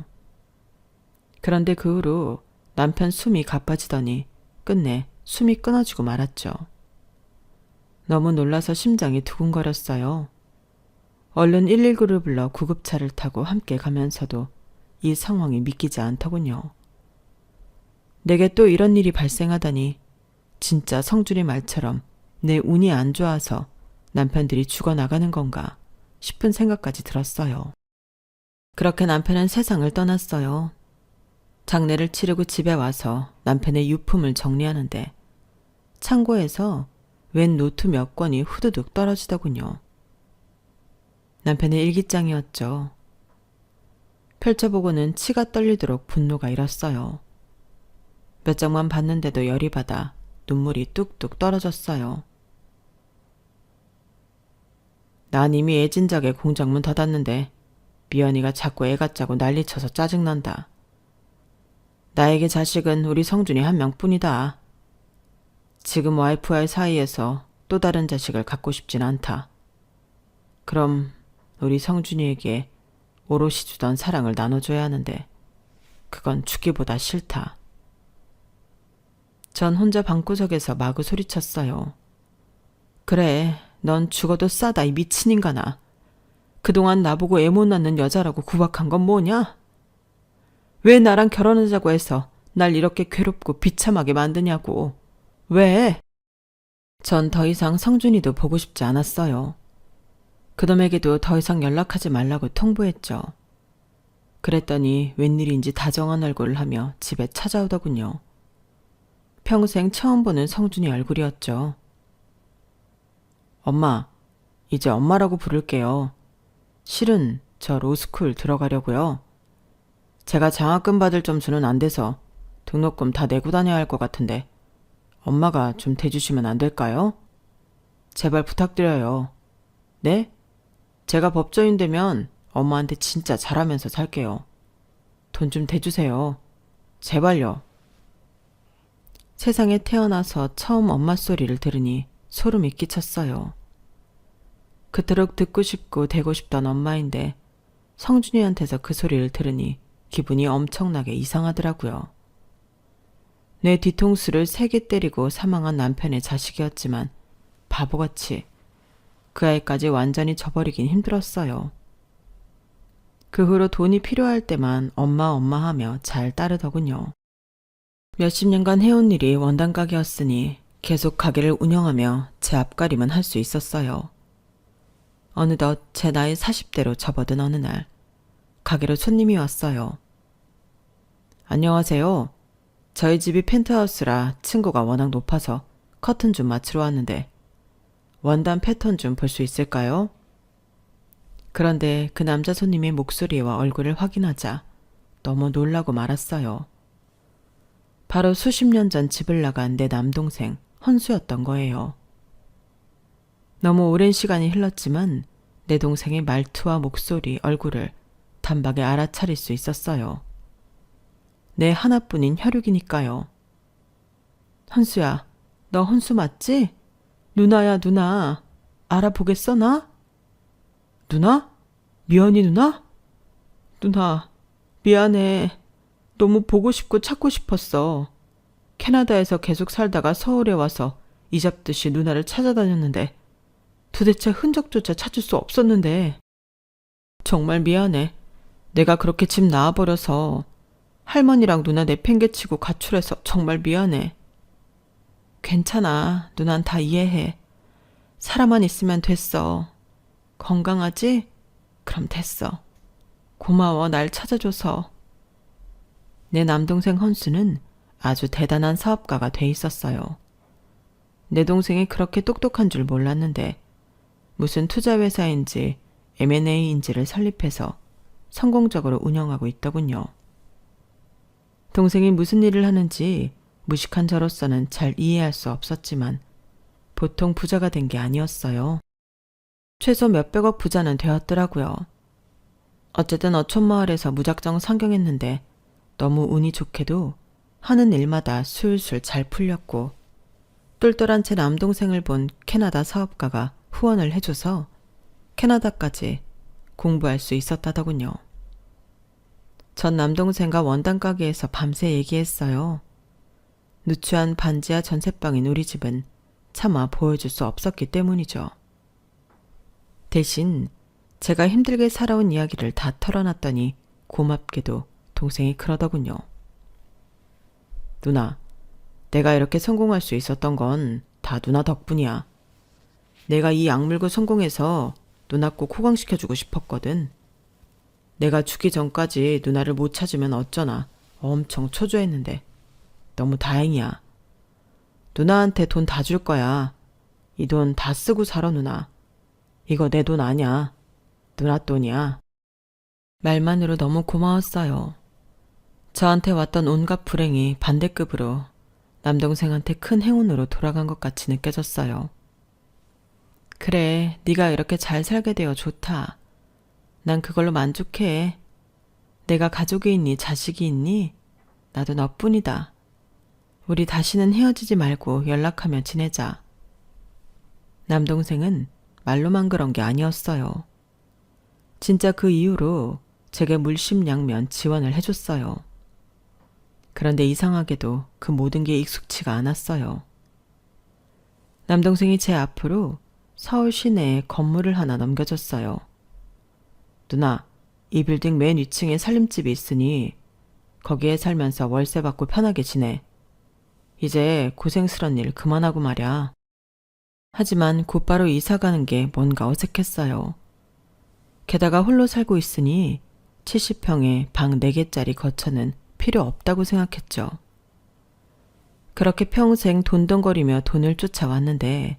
그런데 그 후로 남편 숨이 가빠지더니 끝내 숨이 끊어지고 말았죠. 너무 놀라서 심장이 두근거렸어요. 얼른 119를 불러 구급차를 타고 함께 가면서도 이 상황이 믿기지 않더군요. 내게 또 이런 일이 발생하다니 진짜 성준이 말처럼 내 운이 안 좋아서 남편들이 죽어나가는 건가 싶은 생각까지 들었어요. 그렇게 남편은 세상을 떠났어요. 장례를 치르고 집에 와서 남편의 유품을 정리하는데 창고에서 웬 노트 몇 권이 후두둑 떨어지더군요. 남편의 일기장이었죠. 펼쳐보고는 치가 떨리도록 분노가 일었어요. 몇 장만 봤는데도 열이 받아 눈물이 뚝뚝 떨어졌어요. 난 이미 애진작에 공장문 닫았는데 미연이가 자꾸 애가 짜고 난리쳐서 짜증난다. 나에게 자식은 우리 성준이 한 명뿐이다. 지금 와이프와의 사이에서 또 다른 자식을 갖고 싶진 않다. 그럼 우리 성준이에게 오롯이 주던 사랑을 나눠줘야 하는데 그건 죽기보다 싫다. 전 혼자 방구석에서 마구 소리쳤어요. 그래, 넌 죽어도 싸다 이 미친 인간아. 그동안 나보고 애 못 낳는 여자라고 구박한 건 뭐냐? 왜 나랑 결혼하자고 해서 날 이렇게 괴롭고 비참하게 만드냐고. 왜? 전 더 이상 성준이도 보고 싶지 않았어요. 그놈에게도 더 이상 연락하지 말라고 통보했죠. 그랬더니 웬일인지 다정한 얼굴을 하며 집에 찾아오더군요. 평생 처음 보는 성준이 얼굴이었죠. 엄마, 이제 엄마라고 부를게요. 실은 저 로스쿨 들어가려고요. 제가 장학금 받을 점수는 안 돼서 등록금 다 내고 다녀야 할 것 같은데 엄마가 좀 대주시면 안 될까요? 제발 부탁드려요. 네? 제가 법조인 되면 엄마한테 진짜 잘하면서 살게요. 돈 좀 대주세요. 제발요. 세상에 태어나서 처음 엄마 소리를 들으니 소름이 끼쳤어요. 그토록 듣고 싶고 대고 싶던 엄마인데 성준이한테서 그 소리를 들으니 기분이 엄청나게 이상하더라고요. 내 뒤통수를 3개 때리고 사망한 남편의 자식이었지만 바보같이 그 아이까지 완전히 저버리긴 힘들었어요. 그 후로 돈이 필요할 때만 엄마 하며 잘 따르더군요. 몇십 년간 해온 일이 원단 가게였으니 계속 가게를 운영하며 제 앞가림은 할 수 있었어요. 어느덧 제 나이 40대로 접어든 어느 날 가게로 손님이 왔어요. 안녕하세요. 저희 집이 펜트하우스라 층고가 워낙 높아서 커튼 좀 맞추러 왔는데 원단 패턴 좀 볼 수 있을까요? 그런데 그 남자 손님의 목소리와 얼굴을 확인하자 너무 놀라고 말았어요. 바로 수십 년 전 집을 나간 내 남동생 헌수였던 거예요. 너무 오랜 시간이 흘렀지만 내 동생의 말투와 목소리, 얼굴을 단박에 알아차릴 수 있었어요. 내 하나뿐인 혈육이니까요. 헌수야, 너 헌수 맞지? 누나야, 누나. 알아보겠어, 나? 누나? 미연이 누나? 누나, 미안해. 너무 보고 싶고 찾고 싶었어. 캐나다에서 계속 살다가 서울에 와서 이잡듯이 누나를 찾아다녔는데 도대체 흔적조차 찾을 수 없었는데. 정말 미안해. 내가 그렇게 집 나와버려서 할머니랑 누나 내팽개치고 가출해서 정말 미안해. 괜찮아. 누난 다 이해해. 사람만 있으면 됐어. 건강하지? 그럼 됐어. 고마워. 날 찾아줘서. 내 남동생 헌수는 아주 대단한 사업가가 돼 있었어요. 내 동생이 그렇게 똑똑한 줄 몰랐는데 무슨 투자회사인지 M&A인지를 설립해서 성공적으로 운영하고 있더군요. 동생이 무슨 일을 하는지 무식한 저로서는 잘 이해할 수 없었지만 보통 부자가 된 게 아니었어요. 최소 몇백억 부자는 되었더라고요. 어쨌든 어촌마을에서 무작정 상경했는데 너무 운이 좋게도 하는 일마다 술술 잘 풀렸고 똘똘한 제 남동생을 본 캐나다 사업가가 후원을 해줘서 캐나다까지 공부할 수 있었다더군요. 전 남동생과 원단 가게에서 밤새 얘기했어요. 누추한 반지하 전셋방인 우리 집은 차마 보여줄 수 없었기 때문이죠. 대신 제가 힘들게 살아온 이야기를 다 털어놨더니 고맙게도 동생이 그러더군요. 누나, 내가 이렇게 성공할 수 있었던 건 다 누나 덕분이야. 내가 이 약물고 성공해서 누나 꼭 호강시켜주고 싶었거든. 내가 죽기 전까지 누나를 못 찾으면 어쩌나 엄청 초조했는데 너무 다행이야. 누나한테 돈 다 줄 거야. 이 돈 다 쓰고 살아 누나. 이거 내 돈 아냐. 누나 돈이야. 말만으로 너무 고마웠어요. 저한테 왔던 온갖 불행이 반대급으로 남동생한테 큰 행운으로 돌아간 것 같이 느껴졌어요. 그래, 네가 이렇게 잘 살게 되어 좋다. 난 그걸로 만족해. 내가 가족이 있니 자식이 있니? 나도 너뿐이다. 우리 다시는 헤어지지 말고 연락하며 지내자. 남동생은 말로만 그런 게 아니었어요. 진짜 그 이후로 제게 물심양면 지원을 해줬어요. 그런데 이상하게도 그 모든 게 익숙치가 않았어요. 남동생이 제 앞으로 서울 시내에 건물을 하나 넘겨줬어요. 누나, 이 빌딩 맨 위층에 살림집이 있으니 거기에 살면서 월세 받고 편하게 지내. 이제 고생스런 일 그만하고 말야. 하지만 곧바로 이사 가는 게 뭔가 어색했어요. 게다가 홀로 살고 있으니 70평에 방 4개짜리 거처는 필요 없다고 생각했죠. 그렇게 평생 돈덩거리며 돈을 쫓아왔는데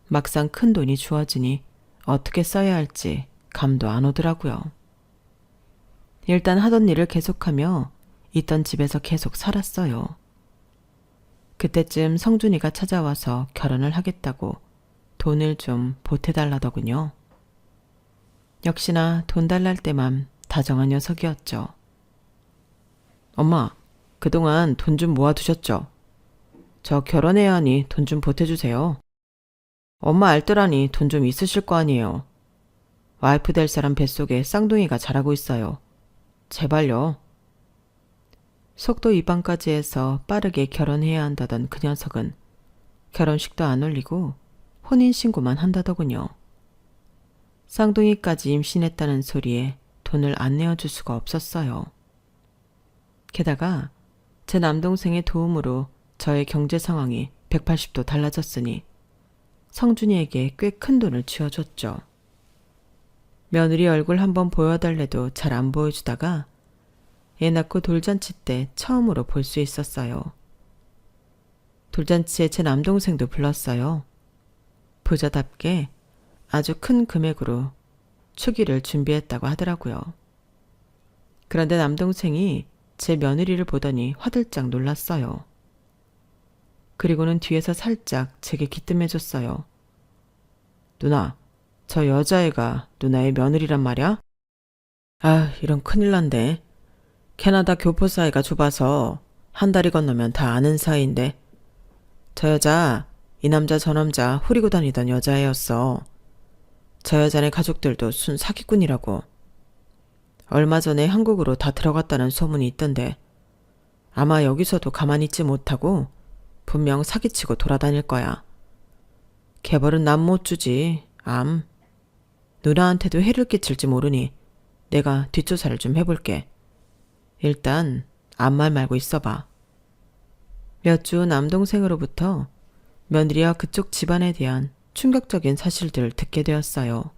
막상 큰 돈이 주어지니 어떻게 써야 할지 감도 안 오더라고요. 일단 하던 일을 계속하며 있던 집에서 계속 살았어요. 그때쯤 성준이가 찾아와서 결혼을 하겠다고 돈을 좀 보태달라더군요. 역시나 돈 달랄 때만 다정한 녀석이었죠. 엄마, 그동안 돈 좀 모아두셨죠? 저 결혼해야 하니 돈 좀 보태주세요. 엄마 알뜰하니 돈 좀 있으실 거 아니에요. 와이프 될 사람 뱃속에 쌍둥이가 자라고 있어요. 제발요. 속도 위반까지 해서 빠르게 결혼해야 한다던 그 녀석은 결혼식도 안 올리고 혼인신고만 한다더군요. 쌍둥이까지 임신했다는 소리에 돈을 안 내어줄 수가 없었어요. 게다가 제 남동생의 도움으로 저의 경제 상황이 180도 달라졌으니 성준이에게 꽤 큰 돈을 쥐어줬죠. 며느리 얼굴 한번 보여달래도 잘 안 보여주다가 애 낳고 돌잔치 때 처음으로 볼 수 있었어요. 돌잔치에 제 남동생도 불렀어요. 부자답게 아주 큰 금액으로 축의를 준비했다고 하더라고요. 그런데 남동생이 제 며느리를 보더니 화들짝 놀랐어요. 그리고는 뒤에서 살짝 제게 기뜸해줬어요. 누나, 저 여자애가 누나의 며느리란 말이야? 아, 이런 큰일 난데. 캐나다 교포 사이가 좁아서 한 달이 건너면 다 아는 사이인데 저 여자, 이 남자 저 남자 후리고 다니던 여자애였어. 저 여자네 가족들도 순 사기꾼이라고. 얼마 전에 한국으로 다 들어갔다는 소문이 있던데 아마 여기서도 가만히 있지 못하고 분명 사기치고 돌아다닐 거야. 개벌은 남 못 주지. 암. 누나한테도 해를 끼칠지 모르니 내가 뒷조사를 좀 해볼게. 일단 아무 말 말고 있어봐. 몇 주 후 남동생으로부터 며느리와 그쪽 집안에 대한 충격적인 사실들을 듣게 되었어요.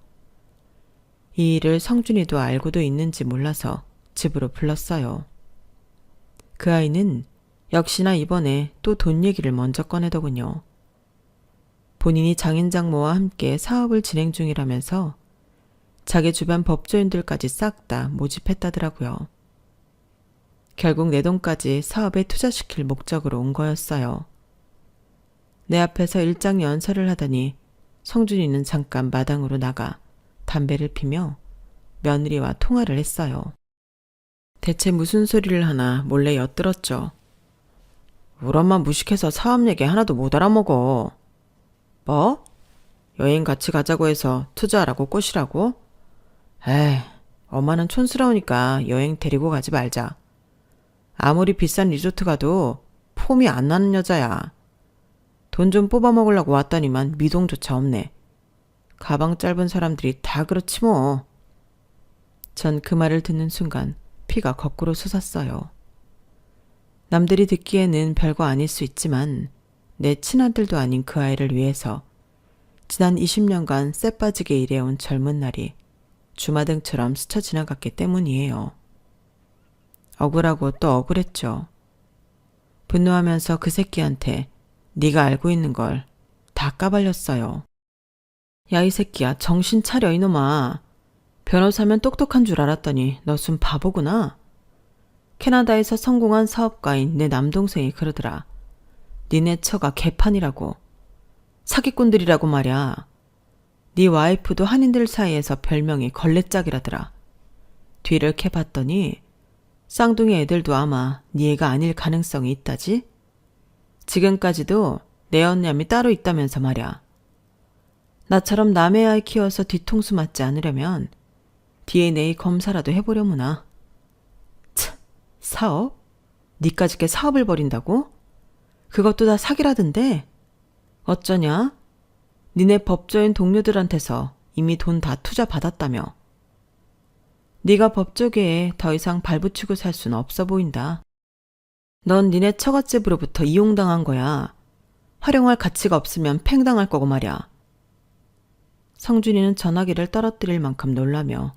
이 일을 성준이도 알고도 있는지 몰라서 집으로 불렀어요. 그 아이는 역시나 이번에 또 돈 얘기를 먼저 꺼내더군요. 본인이 장인장모와 함께 사업을 진행 중이라면서 자기 주변 법조인들까지 싹 다 모집했다더라고요. 결국 내 돈까지 사업에 투자시킬 목적으로 온 거였어요. 내 앞에서 일장연설을 하더니 성준이는 잠깐 마당으로 나가 담배를 피며 며느리와 통화를 했어요. 대체 무슨 소리를 하나 몰래 엿들었죠. 우리 엄마 무식해서 사업 얘기 하나도 못 알아먹어. 뭐? 여행 같이 가자고 해서 투자하라고 꼬시라고? 에이, 엄마는 촌스러우니까 여행 데리고 가지 말자. 아무리 비싼 리조트 가도 폼이 안 나는 여자야. 돈 좀 뽑아먹으려고 왔더니만 미동조차 없네. 가방 짧은 사람들이 다 그렇지 뭐. 전 그 말을 듣는 순간 피가 거꾸로 솟았어요. 남들이 듣기에는 별거 아닐 수 있지만 내 친아들도 아닌 그 아이를 위해서 지난 20년간 쎄 빠지게 일해온 젊은 날이 주마등처럼 스쳐 지나갔기 때문이에요. 억울하고 또 억울했죠. 분노하면서 그 새끼한테 네가 알고 있는 걸 다 까발렸어요. 야, 이 새끼야, 정신 차려 이놈아. 변호사면 똑똑한 줄 알았더니 너 순 바보구나. 캐나다에서 성공한 사업가인 내 남동생이 그러더라. 니네 처가 개판이라고. 사기꾼들이라고 말이야. 네 와이프도 한인들 사이에서 별명이 걸레짝이라더라. 뒤를 캐봤더니 쌍둥이 애들도 아마 네 애가 아닐 가능성이 있다지? 지금까지도 내 언니함이 따로 있다면서 말이야. 나처럼 남의 아이 키워서 뒤통수 맞지 않으려면 DNA 검사라도 해보려무나. 참, 사업? 니까짓 게 사업을 벌인다고? 그것도 다 사기라던데? 어쩌냐? 니네 법조인 동료들한테서 이미 돈 다 투자 받았다며. 네가 법조계에 더 이상 발붙이고 살 순 없어 보인다. 넌 니네 처갓집으로부터 이용당한 거야. 활용할 가치가 없으면 팽당할 거고 말이야. 성준이는 전화기를 떨어뜨릴 만큼 놀라며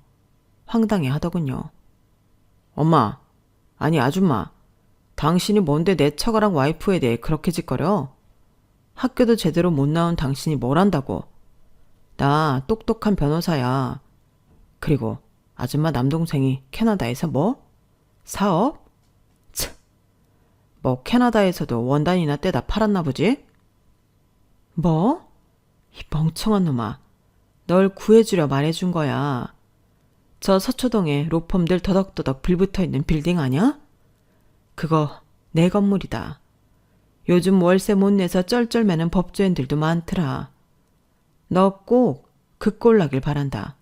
황당해 하더군요. 엄마, 아니 아줌마, 당신이 뭔데 내 처가랑 와이프에 대해 그렇게 짓거려? 학교도 제대로 못 나온 당신이 뭘 안다고. 나 똑똑한 변호사야. 그리고 아줌마 남동생이 캐나다에서 뭐? 사업? 참, 뭐 캐나다에서도 원단이나 떼다 팔았나 보지? 뭐? 이 멍청한 놈아. 널 구해주려 말해준 거야. 저 서초동에 로펌들 더덕더덕 빌붙어 있는 빌딩 아냐? 그거 내 건물이다. 요즘 월세 못 내서 쩔쩔매는 법조인들도 많더라. 너 꼭 그 꼴 나길 바란다.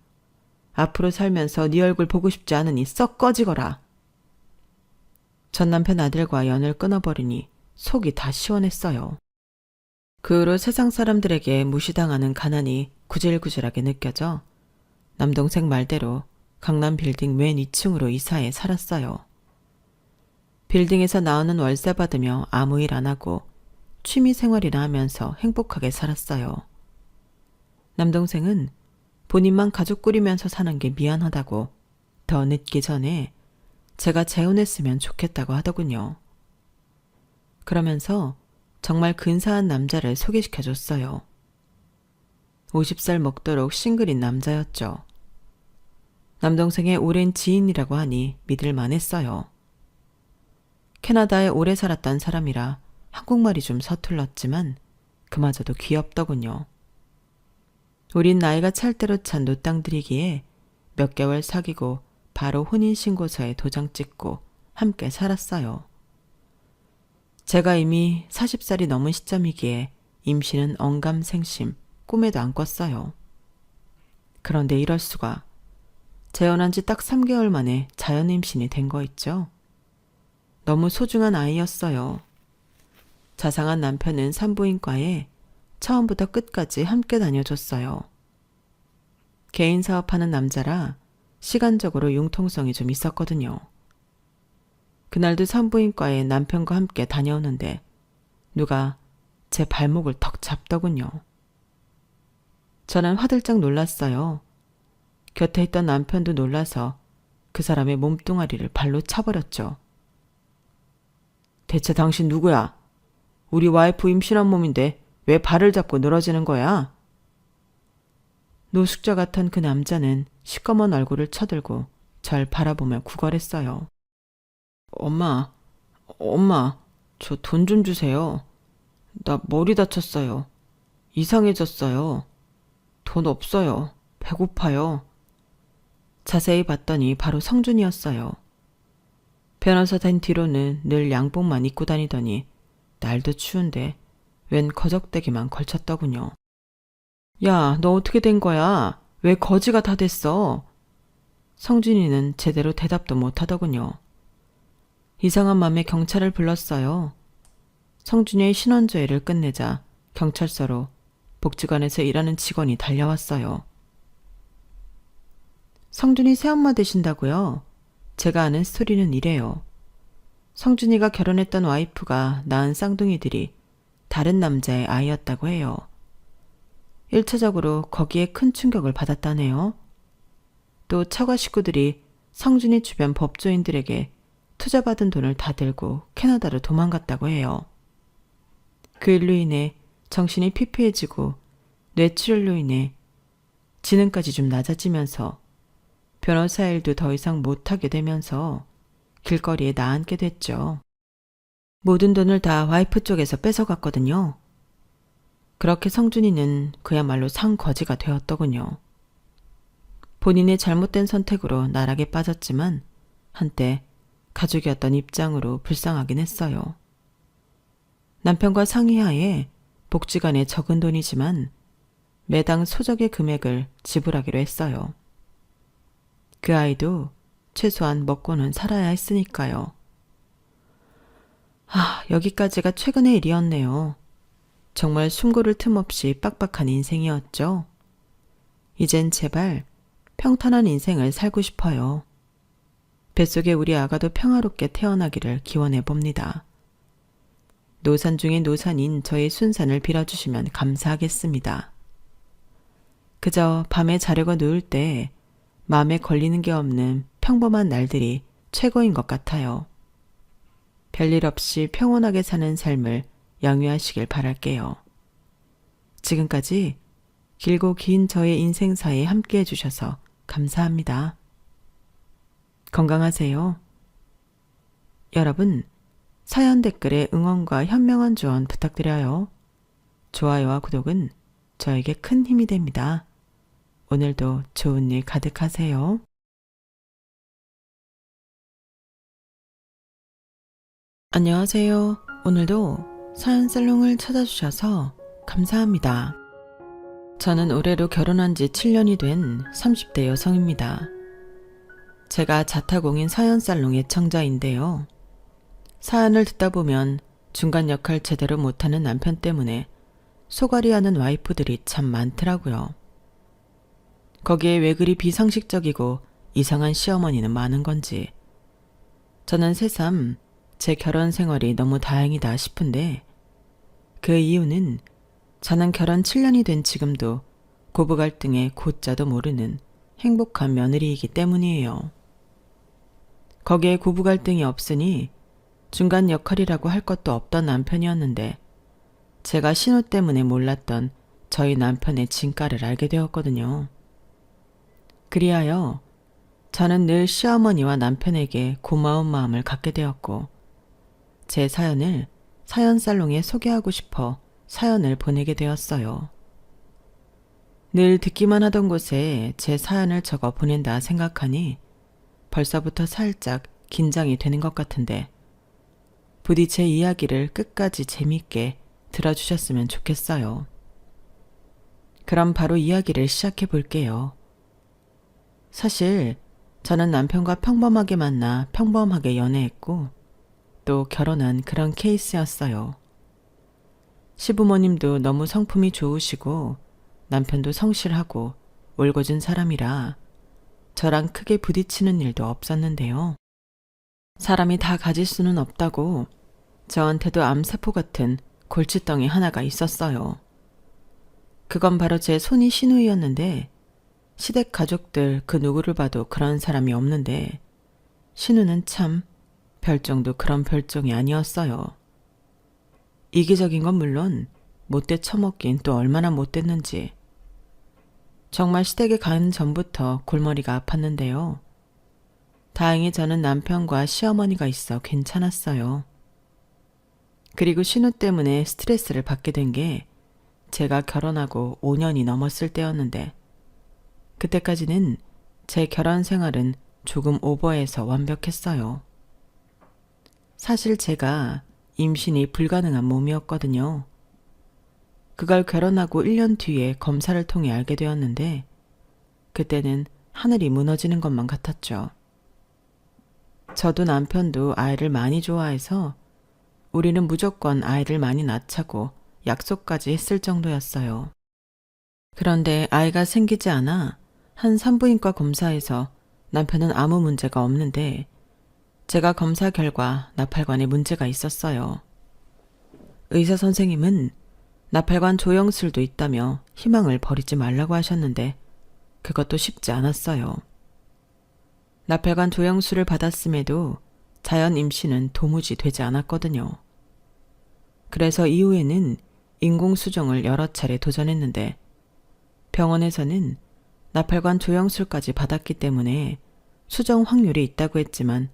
앞으로 살면서 네 얼굴 보고 싶지 않으니 썩 꺼지거라. 전 남편 아들과 연을 끊어버리니 속이 다 시원했어요. 그 후로 세상 사람들에게 무시당하는 가난이 구질구질하게 느껴져 남동생 말대로 강남 빌딩 맨 2층으로 이사해 살았어요. 빌딩에서 나오는 월세 받으며 아무 일 안 하고 취미 생활이나 하면서 행복하게 살았어요. 남동생은 본인만 가족 꾸리면서 사는 게 미안하다고 더 늦기 전에 제가 재혼했으면 좋겠다고 하더군요. 그러면서 정말 근사한 남자를 소개시켜줬어요. 50살 먹도록 싱글인 남자였죠. 남동생의 오랜 지인이라고 하니 믿을만 했어요. 캐나다에 오래 살았던 사람이라 한국말이 좀 서툴렀지만 그마저도 귀엽더군요. 우린 나이가 찰 대로 찬 노땅들이기에 몇 개월 사귀고 바로 혼인신고서에 도장 찍고 함께 살았어요. 제가 이미 40살이 넘은 시점이기에 임신은 언감생심, 꿈에도 안 꿨어요. 그런데 이럴 수가. 재혼한 지 딱 3개월 만에 자연 임신이 된 거 있죠. 너무 소중한 아이였어요. 자상한 남편은 산부인과에 처음부터 끝까지 함께 다녀줬어요. 개인 사업하는 남자라 시간적으로 융통성이 좀 있었거든요. 그날도 산부인과에 남편과 함께 다녀오는데 누가 제 발목을 턱 잡더군요. 저는 화들짝 놀랐어요. 곁에 있던 남편도 놀라서 그 사람의 몸뚱아리를 발로 차버렸죠. 대체 당신 누구야? 우리 와이프 임신한 몸인데 왜 발을 잡고 늘어지는 거야? 노숙자 같은 그 남자는 시꺼먼 얼굴을 쳐들고 절 바라보며 구걸했어요. 엄마, 저 돈 좀 주세요. 나 머리 다쳤어요. 이상해졌어요. 돈 없어요. 배고파요. 자세히 봤더니 바로 성준이었어요. 변호사 된 뒤로는 늘 양복만 입고 다니더니 날도 추운데 웬 거적대기만 걸쳤더군요. 야, 너 어떻게 된 거야? 왜 거지가 다 됐어? 성준이는 제대로 대답도 못하더군요. 이상한 맘에 경찰을 불렀어요. 성준이의 신원조회를 끝내자 경찰서로 복지관에서 일하는 직원이 달려왔어요. 성준이 새엄마 되신다고요? 제가 아는 스토리는 이래요. 성준이가 결혼했던 와이프가 낳은 쌍둥이들이 다른 남자의 아이였다고 해요. 1차적으로 거기에 큰 충격을 받았다네요. 또 처가 식구들이 성준이 주변 법조인들에게 투자받은 돈을 다 들고 캐나다로 도망갔다고 해요. 그 일로 인해 정신이 피폐해지고 뇌출혈로 인해 지능까지 좀 낮아지면서 변호사 일도 더 이상 못하게 되면서 길거리에 나앉게 됐죠. 모든 돈을 다 와이프 쪽에서 뺏어갔거든요. 그렇게 성준이는 그야말로 상거지가 되었더군요. 본인의 잘못된 선택으로 나락에 빠졌지만 한때 가족이었던 입장으로 불쌍하긴 했어요. 남편과 상의하에 복지관에 적은 돈이지만 매당 소적의 금액을 지불하기로 했어요. 그 아이도 최소한 먹고는 살아야 했으니까요. 여기까지가 최근의 일이었네요. 정말 숨고를 틈 없이 빡빡한 인생이었죠. 이젠 제발 평탄한 인생을 살고 싶어요. 뱃속에 우리 아가도 평화롭게 태어나기를 기원해 봅니다. 노산 중의 노산인 저의 순산을 빌어주시면 감사하겠습니다. 그저 밤에 자려고 누울 때 마음에 걸리는 게 없는 평범한 날들이 최고인 것 같아요. 별일 없이 평온하게 사는 삶을 영위하시길 바랄게요. 지금까지 길고 긴 저의 인생사에 함께 해주셔서 감사합니다. 건강하세요. 여러분, 사연 댓글에 응원과 현명한 조언 부탁드려요. 좋아요와 구독은 저에게 큰 힘이 됩니다. 오늘도 좋은 일 가득하세요. 안녕하세요. 오늘도 사연 살롱을 찾아주셔서 감사합니다. 저는 올해로 결혼한 지 7년이 된 30대 여성입니다. 제가 자타공인 사연 살롱의 청자인데요. 사연을 듣다 보면 중간 역할 제대로 못하는 남편 때문에 소갈이하는 와이프들이 참 많더라고요. 거기에 왜 그리 비상식적이고 이상한 시어머니는 많은 건지 저는 새삼 제 결혼 생활이 너무 다행이다 싶은데 그 이유는 저는 결혼 7년이 된 지금도 고부 갈등의 고자도 모르는 행복한 며느리이기 때문이에요. 거기에 고부 갈등이 없으니 중간 역할이라고 할 것도 없던 남편이었는데 제가 신호 때문에 몰랐던 저희 남편의 진가를 알게 되었거든요. 그리하여 저는 늘 시어머니와 남편에게 고마운 마음을 갖게 되었고 제 사연을 사연살롱에 소개하고 싶어 사연을 보내게 되었어요. 늘 듣기만 하던 곳에 제 사연을 적어 보낸다 생각하니 벌써부터 살짝 긴장이 되는 것 같은데 부디 제 이야기를 끝까지 재미있게 들어주셨으면 좋겠어요. 그럼 바로 이야기를 시작해 볼게요. 사실 저는 남편과 평범하게 만나 평범하게 연애했고 또 결혼한 그런 케이스였어요. 시부모님도 너무 성품이 좋으시고 남편도 성실하고 올곧은 사람이라 저랑 크게 부딪히는 일도 없었는데요. 사람이 다 가질 수는 없다고 저한테도 암세포 같은 골칫덩이 하나가 있었어요. 그건 바로 제 손이 신우이였는데 시댁 가족들 그 누구를 봐도 그런 사람이 없는데 신우는 참 별종도 그런 별종이 아니었어요. 이기적인 건 물론 못돼 처먹긴 또 얼마나 못됐는지. 정말 시댁에 가는 전부터 골머리가 아팠는데요. 다행히 저는 남편과 시어머니가 있어 괜찮았어요. 그리고 신우 때문에 스트레스를 받게 된 게 제가 결혼하고 5년이 넘었을 때였는데 그때까지는 제 결혼 생활은 조금 오버해서 완벽했어요. 사실 제가 임신이 불가능한 몸이었거든요. 그걸 결혼하고 1년 뒤에 검사를 통해 알게 되었는데 그때는 하늘이 무너지는 것만 같았죠. 저도 남편도 아이를 많이 좋아해서 우리는 무조건 아이를 많이 낳자고 약속까지 했을 정도였어요. 그런데 아이가 생기지 않아 한 산부인과 검사에서 남편은 아무 문제가 없는데 제가 검사 결과 나팔관에 문제가 있었어요. 의사 선생님은 나팔관 조영술도 있다며 희망을 버리지 말라고 하셨는데 그것도 쉽지 않았어요. 나팔관 조영술을 받았음에도 자연 임신은 도무지 되지 않았거든요. 그래서 이후에는 인공수정을 여러 차례 도전했는데 병원에서는 나팔관 조영술까지 받았기 때문에 수정 확률이 있다고 했지만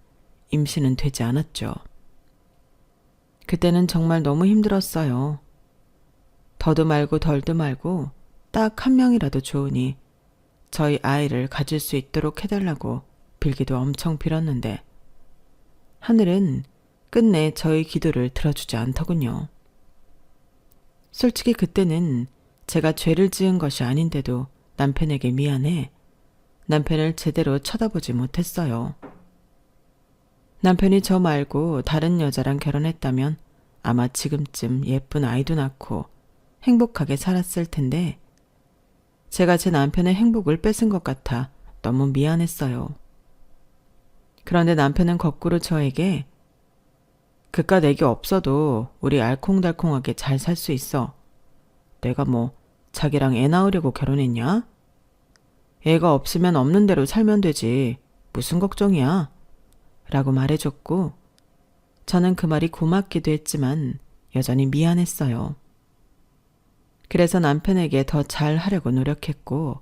임신은 되지 않았죠. 그때는 정말 너무 힘들었어요. 더도 말고 덜도 말고 딱 한 명이라도 좋으니 저희 아이를 가질 수 있도록 해달라고 빌기도 엄청 빌었는데 하늘은 끝내 저희 기도를 들어주지 않더군요. 솔직히 그때는 제가 죄를 지은 것이 아닌데도 남편에게 미안해 남편을 제대로 쳐다보지 못했어요. 남편이 저 말고 다른 여자랑 결혼했다면 아마 지금쯤 예쁜 아이도 낳고 행복하게 살았을 텐데 제가 제 남편의 행복을 뺏은 것 같아 너무 미안했어요. 그런데 남편은 거꾸로 저에게 그깟 애기 없어도 우리 알콩달콩하게 잘 살 수 있어. 내가 뭐 자기랑 애 낳으려고 결혼했냐? 애가 없으면 없는 대로 살면 되지. 무슨 걱정이야? 라고 말해줬고 저는 그 말이 고맙기도 했지만 여전히 미안했어요. 그래서 남편에게 더 잘하려고 노력했고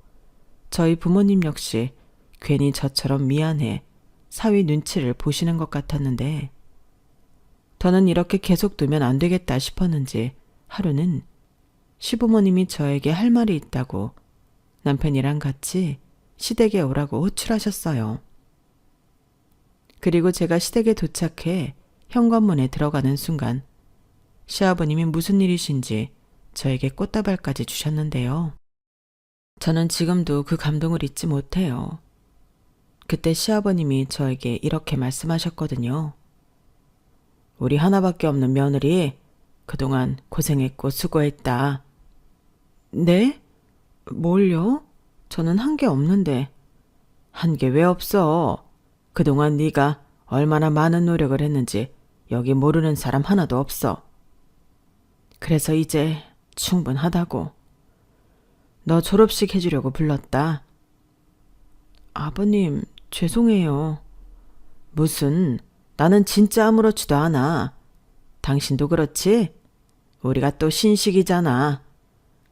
저희 부모님 역시 괜히 저처럼 미안해 사위 눈치를 보시는 것 같았는데 더는 이렇게 계속 두면 안 되겠다 싶었는지 하루는 시부모님이 저에게 할 말이 있다고 남편이랑 같이 시댁에 오라고 호출하셨어요. 그리고 제가 시댁에 도착해 현관문에 들어가는 순간 시아버님이 무슨 일이신지 저에게 꽃다발까지 주셨는데요. 저는 지금도 그 감동을 잊지 못해요. 그때 시아버님이 저에게 이렇게 말씀하셨거든요. 우리 하나밖에 없는 며느리 그동안 고생했고 수고했다. 네? 뭘요? 저는 한 게 없는데. 한 게 왜 없어? 그동안 네가 얼마나 많은 노력을 했는지 여기 모르는 사람 하나도 없어. 그래서 이제 충분하다고. 너 졸업식 해주려고 불렀다. 아버님, 죄송해요. 무슨, 나는 진짜 아무렇지도 않아. 당신도 그렇지? 우리가 또 신식이잖아.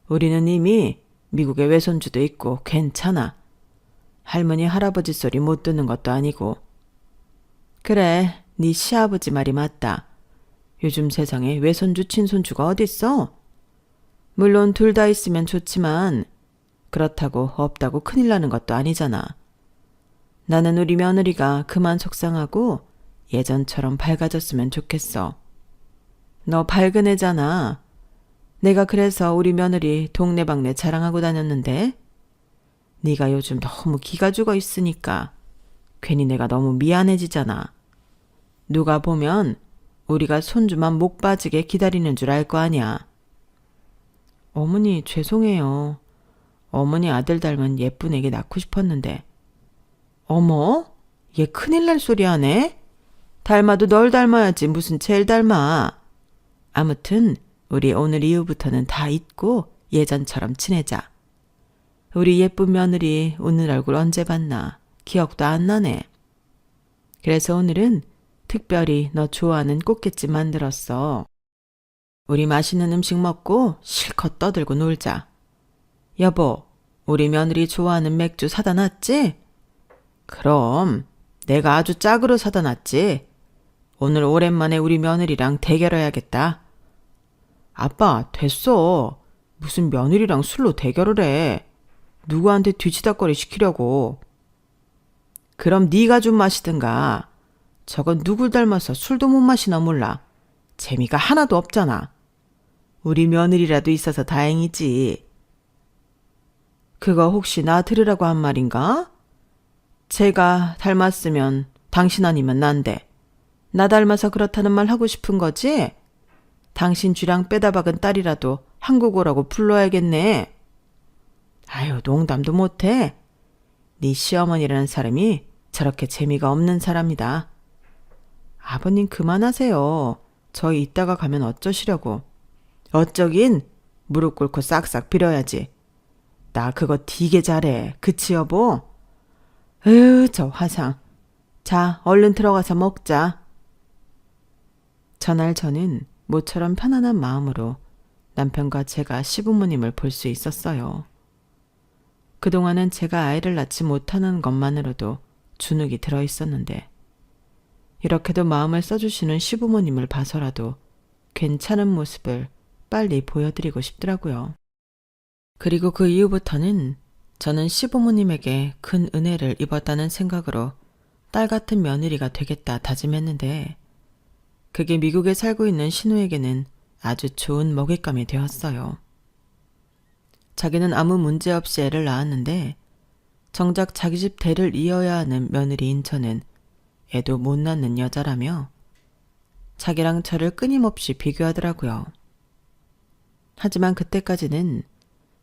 우리는 이미 미국에 외손주도 있고 괜찮아. 할머니 할아버지 소리 못 듣는 것도 아니고. 그래, 네 시아버지 말이 맞다. 요즘 세상에 외손주 친손주가 어딨어? 물론 둘 다 있으면 좋지만 그렇다고 없다고 큰일 나는 것도 아니잖아. 나는 우리 며느리가 그만 속상하고 예전처럼 밝아졌으면 좋겠어. 너 밝은 애잖아. 내가 그래서 우리 며느리 동네방네 자랑하고 다녔는데 네가 요즘 너무 기가 죽어 있으니까 괜히 내가 너무 미안해지잖아. 누가 보면 우리가 손주만 목 빠지게 기다리는 줄 알 거 아니야. 어머니 죄송해요. 어머니 아들 닮은 예쁜 애기 낳고 싶었는데. 어머? 얘 큰일 날 소리 하네? 닮아도 널 닮아야지 무슨 쟤를 닮아. 아무튼 우리 오늘 이후부터는 다 잊고 예전처럼 지내자. 우리 예쁜 며느리 오늘 얼굴 언제 봤나? 기억도 안 나네. 그래서 오늘은 특별히 너 좋아하는 꽃게찜 만들었어. 우리 맛있는 음식 먹고 실컷 떠들고 놀자. 여보, 우리 며느리 좋아하는 맥주 사다 놨지? 그럼 내가 아주 짝으로 사다 놨지. 오늘 오랜만에 우리 며느리랑 대결해야겠다. 아빠, 됐어. 무슨 며느리랑 술로 대결을 해. 누구한테 뒤치다꺼리 시키려고. 그럼 네가 좀 마시든가. 저건 누굴 닮아서 술도 못 마시나 몰라. 재미가 하나도 없잖아. 우리 며느리라도 있어서 다행이지. 그거 혹시 나 들으라고 한 말인가? 제가 닮았으면 당신 아니면 난데. 나 닮아서 그렇다는 말 하고 싶은 거지? 당신 쥐랑 빼다 박은 딸이라도 한국 오라고 불러야겠네. 아유, 농담도 못해. 네 시어머니라는 사람이 저렇게 재미가 없는 사람이다. 아버님 그만하세요. 저희 이따가 가면 어쩌시려고. 어쩌긴 무릎 꿇고 싹싹 빌어야지. 나 그거 되게 잘해. 그치 여보? 에휴, 저 화상. 자, 얼른 들어가서 먹자. 전날 저는 모처럼 편안한 마음으로 남편과 제가 시부모님을 볼 수 있었어요. 그동안은 제가 아이를 낳지 못하는 것만으로도 주눅이 들어 있었는데 이렇게도 마음을 써주시는 시부모님을 봐서라도 괜찮은 모습을 빨리 보여드리고 싶더라고요. 그리고 그 이후부터는 저는 시부모님에게 큰 은혜를 입었다는 생각으로 딸 같은 며느리가 되겠다 다짐했는데 그게 미국에 살고 있는 신우에게는 아주 좋은 먹잇감이 되었어요. 자기는 아무 문제 없이 애를 낳았는데 정작 자기 집 대를 이어야 하는 며느리인 저는 애도 못 낳는 여자라며 자기랑 저를 끊임없이 비교하더라고요. 하지만 그때까지는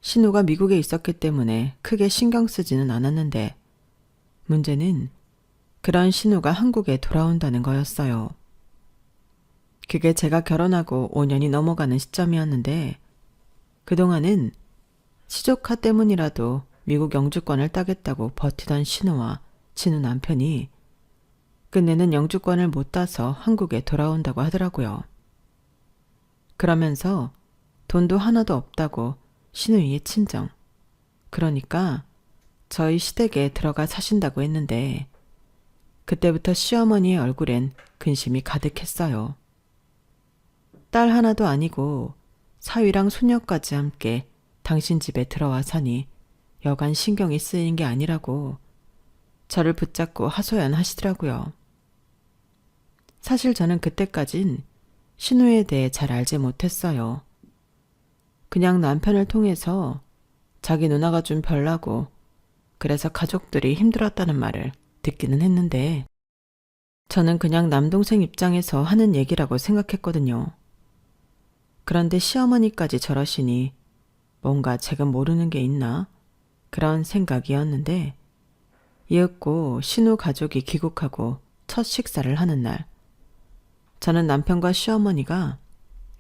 신우가 미국에 있었기 때문에 크게 신경 쓰지는 않았는데 문제는 그런 신우가 한국에 돌아온다는 거였어요. 그게 제가 결혼하고 5년이 넘어가는 시점이었는데 그동안은 시조카 때문이라도 미국 영주권을 따겠다고 버티던 신우와 신우 남편이 끝내는 영주권을 못 따서 한국에 돌아온다고 하더라고요. 그러면서 돈도 하나도 없다고 신우이의 친정, 그러니까 저희 시댁에 들어가 사신다고 했는데 그때부터 시어머니의 얼굴엔 근심이 가득했어요. 딸 하나도 아니고 사위랑 손녀까지 함께 당신 집에 들어와 사니 여간 신경이 쓰이는 게 아니라고 저를 붙잡고 하소연하시더라고요. 사실 저는 그때까진 신우에 대해 잘 알지 못했어요. 그냥 남편을 통해서 자기 누나가 좀 별나고 그래서 가족들이 힘들었다는 말을 듣기는 했는데 저는 그냥 남동생 입장에서 하는 얘기라고 생각했거든요. 그런데 시어머니까지 저러시니 뭔가 제가 모르는 게 있나? 그런 생각이었는데 이윽고 신우 가족이 귀국하고 첫 식사를 하는 날 저는 남편과 시어머니가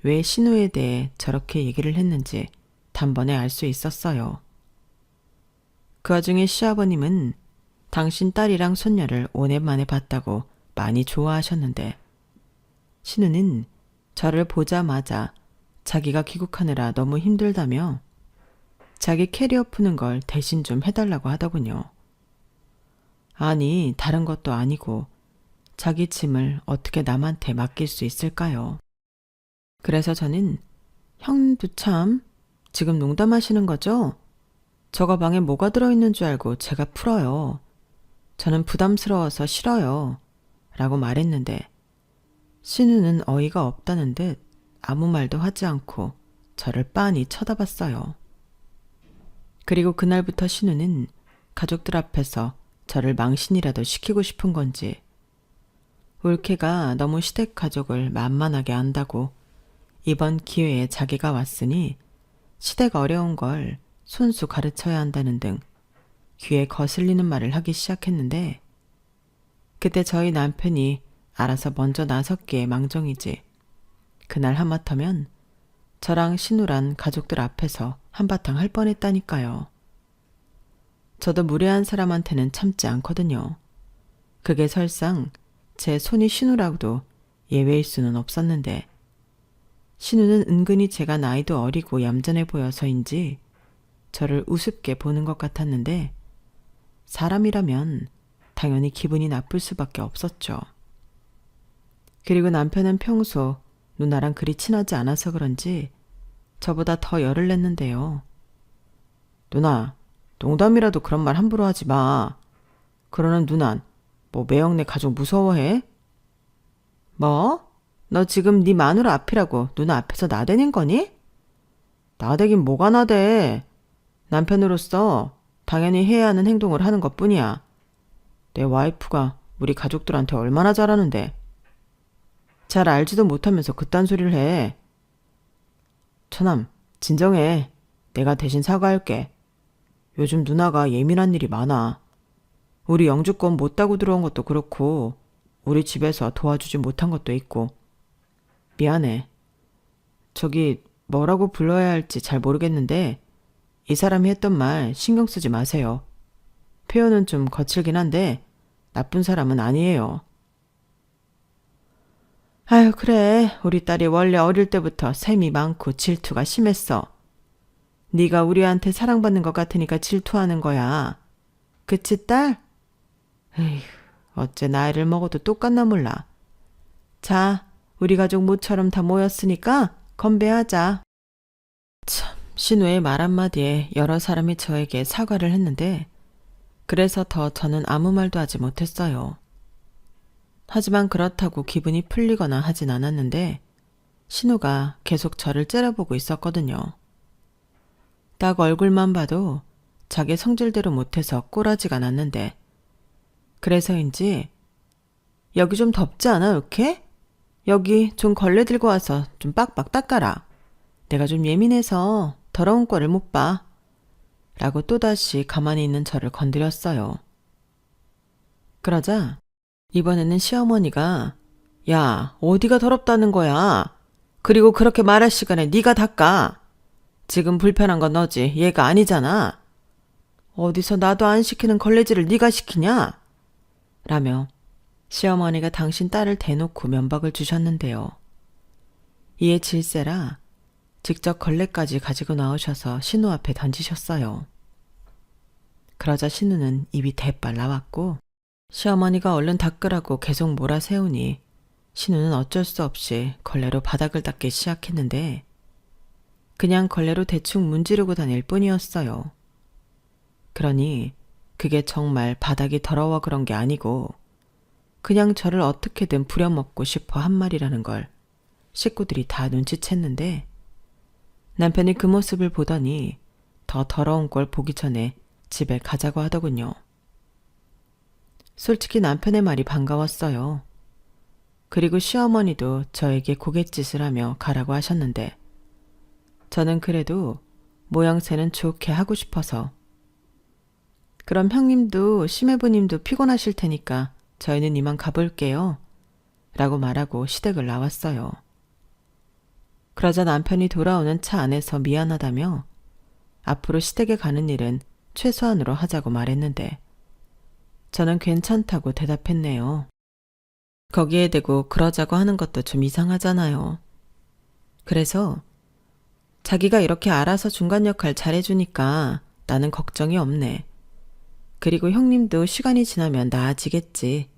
왜 신우에 대해 저렇게 얘기를 했는지 단번에 알 수 있었어요. 그 와중에 시아버님은 당신 딸이랑 손녀를 오랜만에 봤다고 많이 좋아하셨는데 신우는 저를 보자마자 자기가 귀국하느라 너무 힘들다며 자기 캐리어 푸는 걸 대신 좀 해달라고 하더군요. 아니, 다른 것도 아니고 자기 짐을 어떻게 남한테 맡길 수 있을까요? 그래서 저는 형도 참 지금 농담하시는 거죠? 저 가방에 뭐가 들어있는 줄 알고 제가 풀어요. 저는 부담스러워서 싫어요. 라고 말했는데 신우는 어이가 없다는 듯 아무 말도 하지 않고 저를 빤히 쳐다봤어요. 그리고 그날부터 신우는 가족들 앞에서 저를 망신이라도 시키고 싶은 건지 올케가 너무 시댁 가족을 만만하게 안다고 이번 기회에 자기가 왔으니 시대가 어려운 걸 손수 가르쳐야 한다는 등 귀에 거슬리는 말을 하기 시작했는데 그때 저희 남편이 알아서 먼저 나섰기에 망정이지 그날 하마터면 저랑 신우란 가족들 앞에서 한바탕 할 뻔했다니까요. 저도 무례한 사람한테는 참지 않거든요. 그게 설상 제 손이 신우라고도 예외일 수는 없었는데 신우는 은근히 제가 나이도 어리고 얌전해 보여서인지 저를 우습게 보는 것 같았는데 사람이라면 당연히 기분이 나쁠 수밖에 없었죠. 그리고 남편은 평소 누나랑 그리 친하지 않아서 그런지 저보다 더 열을 냈는데요. 누나, 농담이라도 그런 말 함부로 하지 마. 그러는 누난 뭐 매형네 가족 무서워해? 뭐? 너 지금 네 마누라 앞이라고 누나 앞에서 나대는 거니? 나대긴 뭐가 나대. 남편으로서 당연히 해야 하는 행동을 하는 것뿐이야. 내 와이프가 우리 가족들한테 얼마나 잘하는데. 잘 알지도 못하면서 그딴 소리를 해. 처남, 진정해. 내가 대신 사과할게. 요즘 누나가 예민한 일이 많아. 우리 영주권 못 따고 들어온 것도 그렇고 우리 집에서 도와주지 못한 것도 있고 미안해. 저기 뭐라고 불러야 할지 잘 모르겠는데 이 사람이 했던 말 신경 쓰지 마세요. 표현은 좀 거칠긴 한데 나쁜 사람은 아니에요. 아유 그래 우리 딸이 원래 어릴 때부터 셈이 많고 질투가 심했어. 네가 우리한테 사랑받는 것 같으니까 질투하는 거야. 그치 딸? 에휴 어째 나이를 먹어도 똑같나 몰라. 자 우리 가족 모처럼 다 모였으니까 건배하자. 참 신우의 말 한마디에 여러 사람이 저에게 사과를 했는데 그래서 더 저는 아무 말도 하지 못했어요. 하지만 그렇다고 기분이 풀리거나 하진 않았는데 신우가 계속 저를 째려보고 있었거든요. 딱 얼굴만 봐도 자기 성질대로 못해서 꼴하지가 않았는데 그래서인지 여기 좀 덥지 않아 이렇게? 여기 좀 걸레 들고 와서 좀 빡빡 닦아라. 내가 좀 예민해서 더러운 꼴을 못 봐. 라고 또다시 가만히 있는 저를 건드렸어요. 그러자 이번에는 시어머니가 야 어디가 더럽다는 거야. 그리고 그렇게 말할 시간에 네가 닦아. 지금 불편한 건 너지 얘가 아니잖아. 어디서 나도 안 시키는 걸레질을 네가 시키냐? 라며 시어머니가 당신 딸을 대놓고 면박을 주셨는데요. 이에 질세라 직접 걸레까지 가지고 나오셔서 신우 앞에 던지셨어요. 그러자 신우는 입이 대빨 나왔고 시어머니가 얼른 닦으라고 계속 몰아세우니 신우는 어쩔 수 없이 걸레로 바닥을 닦기 시작했는데 그냥 걸레로 대충 문지르고 다닐 뿐이었어요. 그러니 그게 정말 바닥이 더러워 그런 게 아니고 그냥 저를 어떻게든 부려먹고 싶어 한 말이라는 걸 식구들이 다 눈치챘는데 남편이 그 모습을 보더니 더 더러운 걸 보기 전에 집에 가자고 하더군요. 솔직히 남편의 말이 반가웠어요. 그리고 시어머니도 저에게 고갯짓을 하며 가라고 하셨는데 저는 그래도 모양새는 좋게 하고 싶어서 그럼 형님도 심해부님도 피곤하실 테니까 저희는 이만 가볼게요. 라고 말하고 시댁을 나왔어요. 그러자 남편이 돌아오는 차 안에서 미안하다며 앞으로 시댁에 가는 일은 최소한으로 하자고 말했는데 저는 괜찮다고 대답했네요. 거기에 대고 그러자고 하는 것도 좀 이상하잖아요. 그래서 자기가 이렇게 알아서 중간 역할 잘해주니까 나는 걱정이 없네. 그리고 형님도 시간이 지나면 나아지겠지.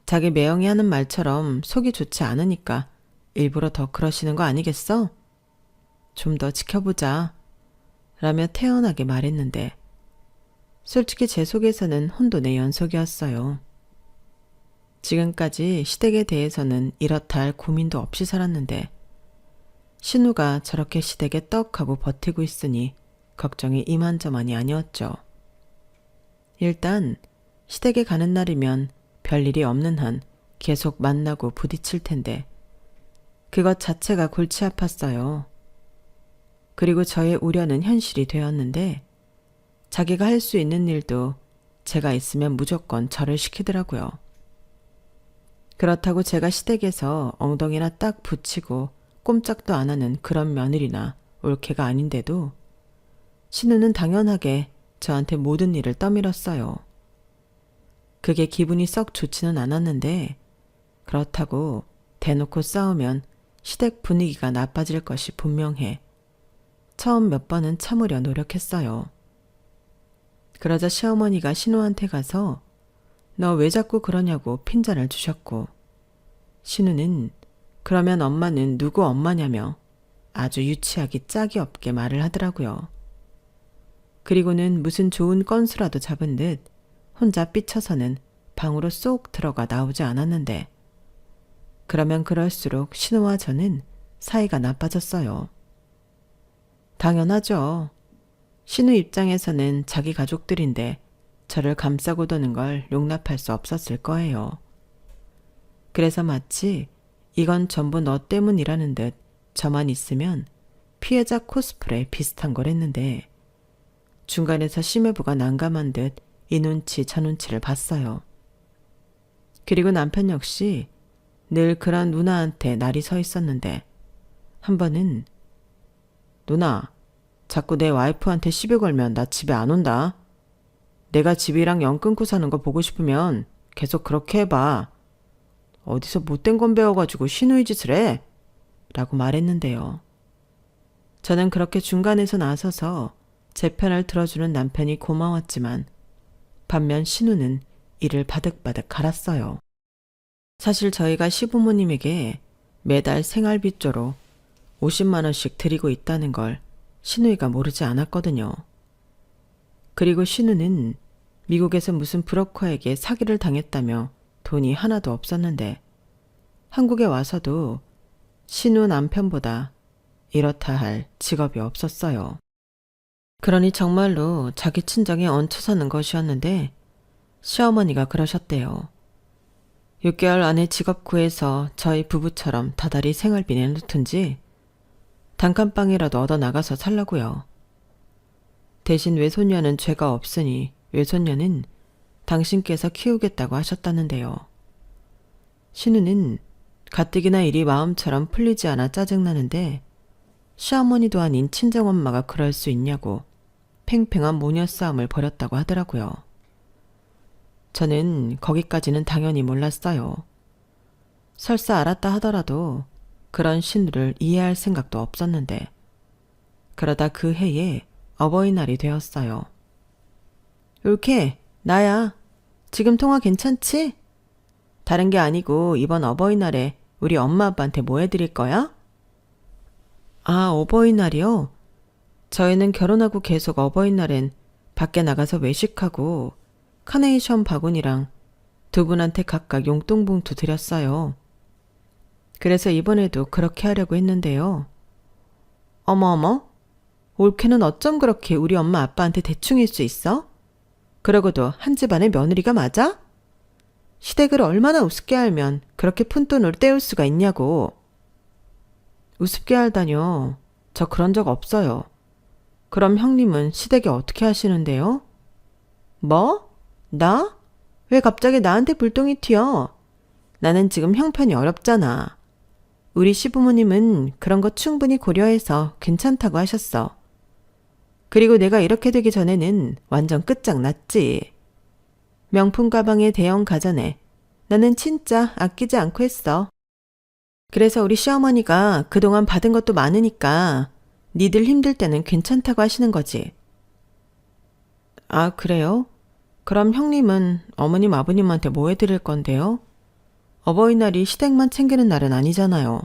자기 매형이 하는 말처럼 속이 좋지 않으니까 일부러 더 그러시는 거 아니겠어? 좀 더 지켜보자. 라며 태연하게 말했는데 솔직히 제 속에서는 혼돈의 연속이었어요. 지금까지 시댁에 대해서는 이렇다 할 고민도 없이 살았는데 신우가 저렇게 시댁에 떡하고 버티고 있으니 걱정이 이만저만이 아니었죠. 일단 시댁에 가는 날이면 별일이 없는 한 계속 만나고 부딪힐 텐데 그것 자체가 골치 아팠어요. 그리고 저의 우려는 현실이 되었는데 자기가 할 수 있는 일도 제가 있으면 무조건 저를 시키더라고요. 그렇다고 제가 시댁에서 엉덩이나 딱 붙이고 꼼짝도 안 하는 그런 며느리나 올케가 아닌데도 신우는 당연하게 저한테 모든 일을 떠밀었어요. 그게 기분이 썩 좋지는 않았는데 그렇다고 대놓고 싸우면 시댁 분위기가 나빠질 것이 분명해 처음 몇 번은 참으려 노력했어요. 그러자 시어머니가 신우한테 가서 너 왜 자꾸 그러냐고 핀잔을 주셨고 신우는 그러면 엄마는 누구 엄마냐며 아주 유치하기 짝이 없게 말을 하더라고요. 그리고는 무슨 좋은 건수라도 잡은 듯 혼자 삐쳐서는 방으로 쏙 들어가 나오지 않았는데 그러면 그럴수록 신우와 저는 사이가 나빠졌어요. 당연하죠. 신우 입장에서는 자기 가족들인데 저를 감싸고 도는 걸 용납할 수 없었을 거예요. 그래서 마치 이건 전부 너 때문이라는 듯 저만 있으면 피해자 코스프레 비슷한 걸 했는데 중간에서 심해부가 난감한 듯 이 눈치 저 눈치를 봤어요. 그리고 남편 역시 늘 그런 누나한테 날이 서 있었는데 한 번은 누나 자꾸 내 와이프한테 시비 걸면 나 집에 안 온다. 내가 집이랑 연 끊고 사는 거 보고 싶으면 계속 그렇게 해봐. 어디서 못된 건 배워가지고 신우이 짓을 해? 라고 말했는데요. 저는 그렇게 중간에서 나서서 제 편을 들어주는 남편이 고마웠지만 반면 신우는 이를 바득바득 갈았어요. 사실 저희가 시부모님에게 매달 생활비조로 50만 원씩 드리고 있다는 걸 신우이가 모르지 않았거든요. 그리고 신우는 미국에서 무슨 브로커에게 사기를 당했다며 돈이 하나도 없었는데 한국에 와서도 신우 남편보다 이렇다 할 직업이 없었어요. 그러니 정말로 자기 친정에 얹혀 사는 것이었는데 시어머니가 그러셨대요. 6개월 안에 직업 구해서 저희 부부처럼 다달이 생활비 내놓든지 단칸방이라도 얻어 나가서 살라고요. 대신 외손녀는 죄가 없으니 외손녀는 당신께서 키우겠다고 하셨다는데요. 신우는 가뜩이나 일이 마음처럼 풀리지 않아 짜증나는데 시어머니도 아닌 친정엄마가 그럴 수 있냐고 팽팽한 모녀 싸움을 벌였다고 하더라고요. 저는 거기까지는 당연히 몰랐어요. 설사 알았다 하더라도 그런 신우를 이해할 생각도 없었는데 그러다 그 해에 어버이날이 되었어요. 올케, 나야. 지금 통화 괜찮지? 다른 게 아니고 이번 어버이날에 우리 엄마 아빠한테 뭐 해드릴 거야? 아, 어버이날이요? 저희는 결혼하고 계속 어버이날엔 밖에 나가서 외식하고 카네이션 바구니랑 두 분한테 각각 용돈 봉투 드렸어요. 그래서 이번에도 그렇게 하려고 했는데요. 어머어머? 올케는 어쩜 그렇게 우리 엄마 아빠한테 대충일 수 있어? 그러고도 한 집안의 며느리가 맞아? 시댁을 얼마나 우습게 알면 그렇게 푼돈을 떼울 수가 있냐고. 우습게 알다뇨. 저 그런 적 없어요. 그럼 형님은 시댁에 어떻게 하시는데요? 뭐? 나? 왜 갑자기 나한테 불똥이 튀어? 나는 지금 형편이 어렵잖아. 우리 시부모님은 그런 거 충분히 고려해서 괜찮다고 하셨어. 그리고 내가 이렇게 되기 전에는 완전 끝장났지. 명품 가방에 대형 가전에 나는 진짜 아끼지 않고 했어. 그래서 우리 시어머니가 그동안 받은 것도 많으니까 니들 힘들 때는 괜찮다고 하시는 거지. 아, 그래요? 그럼 형님은 어머님 아버님한테 뭐 해드릴 건데요? 어버이날이 시댁만 챙기는 날은 아니잖아요.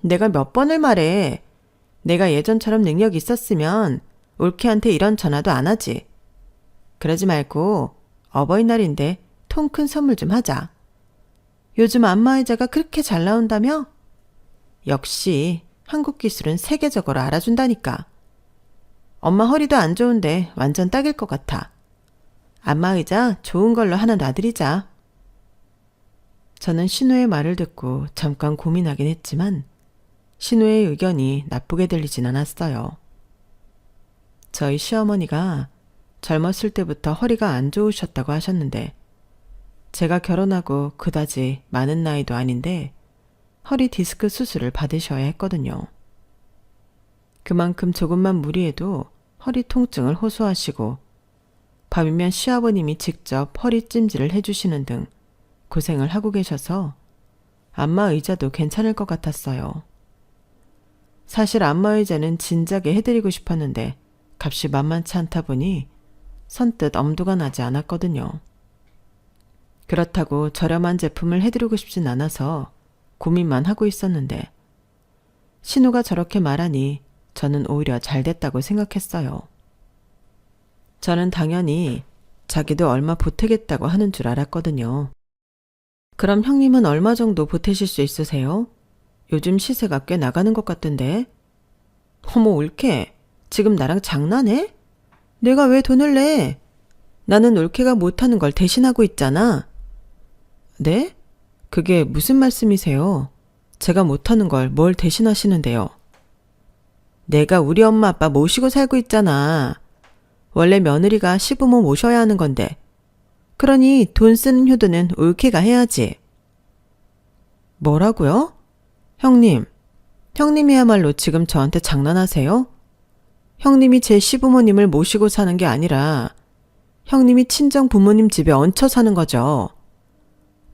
내가 몇 번을 말해. 내가 예전처럼 능력이 있었으면 올케한테 이런 전화도 안 하지. 그러지 말고 어버이날인데 통 큰 선물 좀 하자. 요즘 안마의자가 그렇게 잘 나온다며? 역시 한국 기술은 세계적으로 알아준다니까. 엄마 허리도 안 좋은데 완전 딱일 것 같아. 안마의자 좋은 걸로 하나 놔드리자. 저는 신우의 말을 듣고 잠깐 고민하긴 했지만 신우의 의견이 나쁘게 들리진 않았어요. 저희 시어머니가 젊었을 때부터 허리가 안 좋으셨다고 하셨는데 제가 결혼하고 그다지 많은 나이도 아닌데 허리 디스크 수술을 받으셔야 했거든요. 그만큼 조금만 무리해도 허리 통증을 호소하시고 밤이면 시아버님이 직접 허리 찜질을 해주시는 등 고생을 하고 계셔서 안마 의자도 괜찮을 것 같았어요. 사실 안마 의자는 진작에 해드리고 싶었는데 값이 만만치 않다 보니 선뜻 엄두가 나지 않았거든요. 그렇다고 저렴한 제품을 해드리고 싶진 않아서 고민만 하고 있었는데 신우가 저렇게 말하니 저는 오히려 잘 됐다고 생각했어요. 저는 당연히 자기도 얼마 보태겠다고 하는 줄 알았거든요. 그럼 형님은 얼마 정도 보태실 수 있으세요? 요즘 시세가 꽤 나가는 것 같던데. 어머 올케, 지금 나랑 장난해? 내가 왜 돈을 내? 나는 올케가 못하는 걸 대신하고 있잖아. 네? 그게 무슨 말씀이세요? 제가 못하는 걸 뭘 대신하시는데요? 내가 우리 엄마 아빠 모시고 살고 있잖아. 원래 며느리가 시부모 모셔야 하는 건데. 그러니 돈 쓰는 효도는 올케가 해야지. 뭐라고요? 형님, 형님이야말로 지금 저한테 장난하세요? 형님이 제 시부모님을 모시고 사는 게 아니라 형님이 친정 부모님 집에 얹혀 사는 거죠.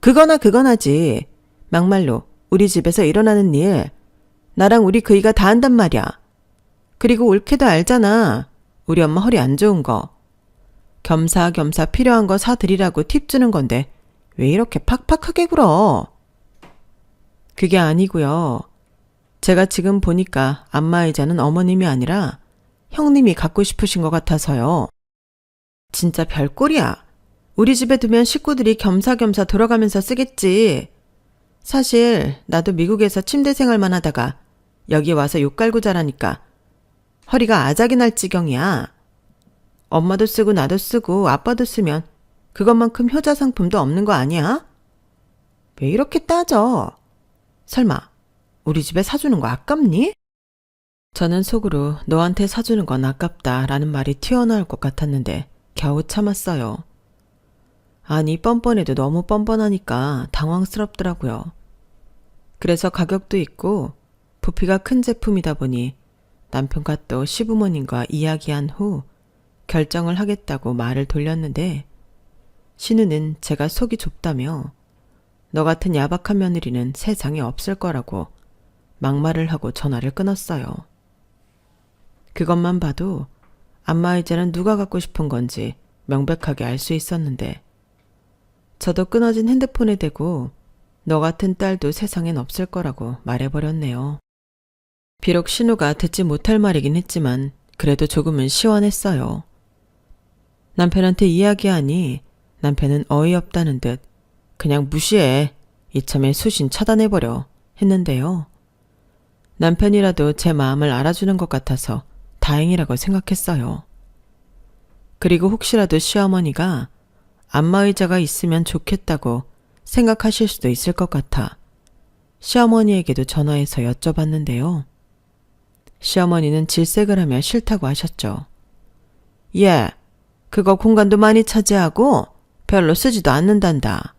그거나 그거나지. 막말로 우리 집에서 일어나는 일 나랑 우리 그이가 다 한단 말이야. 그리고 올케도 알잖아. 우리 엄마 허리 안 좋은 거. 겸사겸사 필요한 거 사드리라고 팁 주는 건데 왜 이렇게 팍팍하게 굴어? 그게 아니고요. 제가 지금 보니까 안마의자는 어머님이 아니라 형님이 갖고 싶으신 것 같아서요. 진짜 별꼴이야. 우리 집에 두면 식구들이 겸사겸사 돌아가면서 쓰겠지. 사실 나도 미국에서 침대 생활만 하다가 여기 와서 욕 갈고 자라니까 허리가 아작이 날 지경이야. 엄마도 쓰고 나도 쓰고 아빠도 쓰면 그것만큼 효자 상품도 없는 거 아니야? 왜 이렇게 따져? 설마 우리 집에 사주는 거 아깝니? 저는 속으로 너한테 사주는 건 아깝다라는 말이 튀어나올 것 같았는데 겨우 참았어요. 아니 뻔뻔해도 너무 뻔뻔하니까 당황스럽더라고요. 그래서 가격도 있고 부피가 큰 제품이다 보니 남편과 또 시부모님과 이야기한 후 결정을 하겠다고 말을 돌렸는데 신우는 제가 속이 좁다며 너 같은 야박한 며느리는 세상에 없을 거라고 막말을 하고 전화를 끊었어요. 그것만 봐도 안마의자는 누가 갖고 싶은 건지 명백하게 알 수 있었는데 저도 끊어진 핸드폰에 대고 너 같은 딸도 세상엔 없을 거라고 말해버렸네요. 비록 신우가 듣지 못할 말이긴 했지만 그래도 조금은 시원했어요. 남편한테 이야기하니 남편은 어이없다는 듯 그냥 무시해. 이참에 수신 차단해버려 했는데요. 남편이라도 제 마음을 알아주는 것 같아서 다행이라고 생각했어요. 그리고 혹시라도 시어머니가 안마의자가 있으면 좋겠다고 생각하실 수도 있을 것 같아 시어머니에게도 전화해서 여쭤봤는데요. 시어머니는 질색을 하며 싫다고 하셨죠. 예, 그거 공간도 많이 차지하고 별로 쓰지도 않는단다.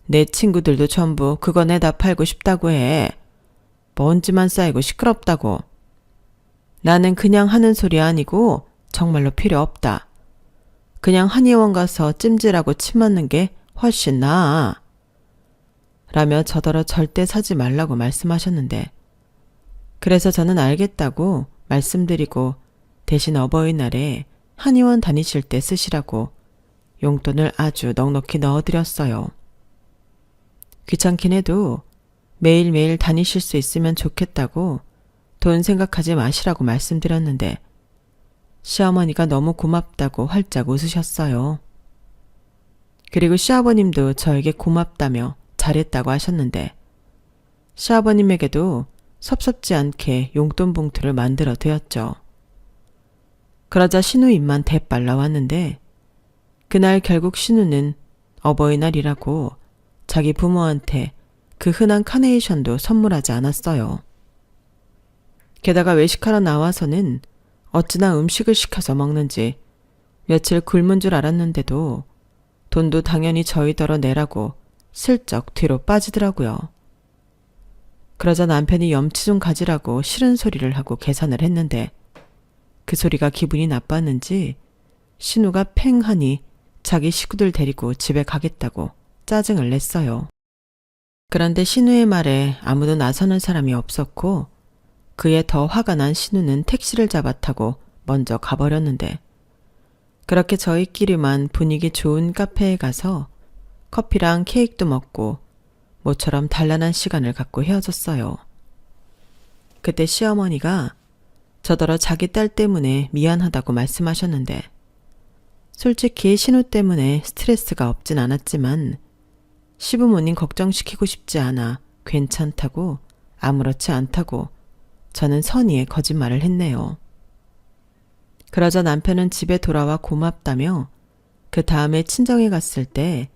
내 친구들도 전부 그거 내다 팔고 싶다고 해. 먼지만 쌓이고 시끄럽다고. 나는 그냥 하는 소리 아니고 정말로 필요 없다. 그냥 한의원 가서 찜질하고 침 맞는 게 훨씬 나아. 라며 저더러 절대 사지 말라고 말씀하셨는데 그래서 저는 알겠다고 말씀드리고 대신 어버이날에 한의원 다니실 때 쓰시라고 용돈을 아주 넉넉히 넣어드렸어요. 귀찮긴 해도 매일매일 다니실 수 있으면 좋겠다고 돈 생각하지 마시라고 말씀드렸는데 시어머니가 너무 고맙다고 활짝 웃으셨어요. 그리고 시아버님도 저에게 고맙다며 잘했다고 하셨는데 시아버님에게도 섭섭지 않게 용돈 봉투를 만들어 드렸죠. 그러자 신우 입만 대빨 나왔는데 그날 결국 신우는 어버이날이라고 자기 부모한테 그 흔한 카네이션도 선물하지 않았어요. 게다가 외식하러 나와서는 어찌나 음식을 시켜서 먹는지 며칠 굶은 줄 알았는데도 돈도 당연히 저희더러 내라고 슬쩍 뒤로 빠지더라고요. 그러자 남편이 염치 좀 가지라고 싫은 소리를 하고 계산을 했는데 그 소리가 기분이 나빴는지 신우가 팽하니 자기 식구들 데리고 집에 가겠다고 짜증을 냈어요. 그런데 신우의 말에 아무도 나서는 사람이 없었고 그에 더 화가 난 신우는 택시를 잡아 타고 먼저 가버렸는데 그렇게 저희끼리만 분위기 좋은 카페에 가서 커피랑 케이크도 먹고 모처럼 단란한 시간을 갖고 헤어졌어요. 그때 시어머니가 저더러 자기 딸 때문에 미안하다고 말씀하셨는데 솔직히 신우 때문에 스트레스가 없진 않았지만 시부모님 걱정시키고 싶지 않아 괜찮다고 아무렇지 않다고 저는 선의의 거짓말을 했네요. 그러자 남편은 집에 돌아와 고맙다며 그 다음에 친정에 갔을 때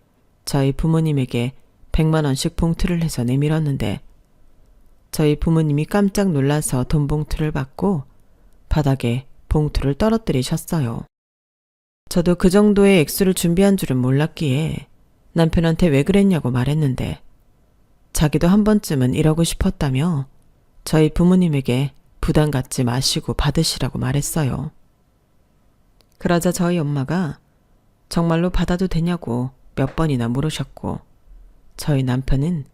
저희 부모님에게 100만 원씩 봉투를 해서 내밀었는데 저희 부모님이 깜짝 놀라서 돈 봉투를 받고 바닥에 봉투를 떨어뜨리셨어요. 저도 그 정도의 액수를 준비한 줄은 몰랐기에 남편한테 왜 그랬냐고 말했는데 자기도 한 번쯤은 이러고 싶었다며 저희 부모님에게 부담 갖지 마시고 받으시라고 말했어요. 그러자 저희 엄마가 정말로 받아도 되냐고 몇 번이나 물으셨고 저희 남편은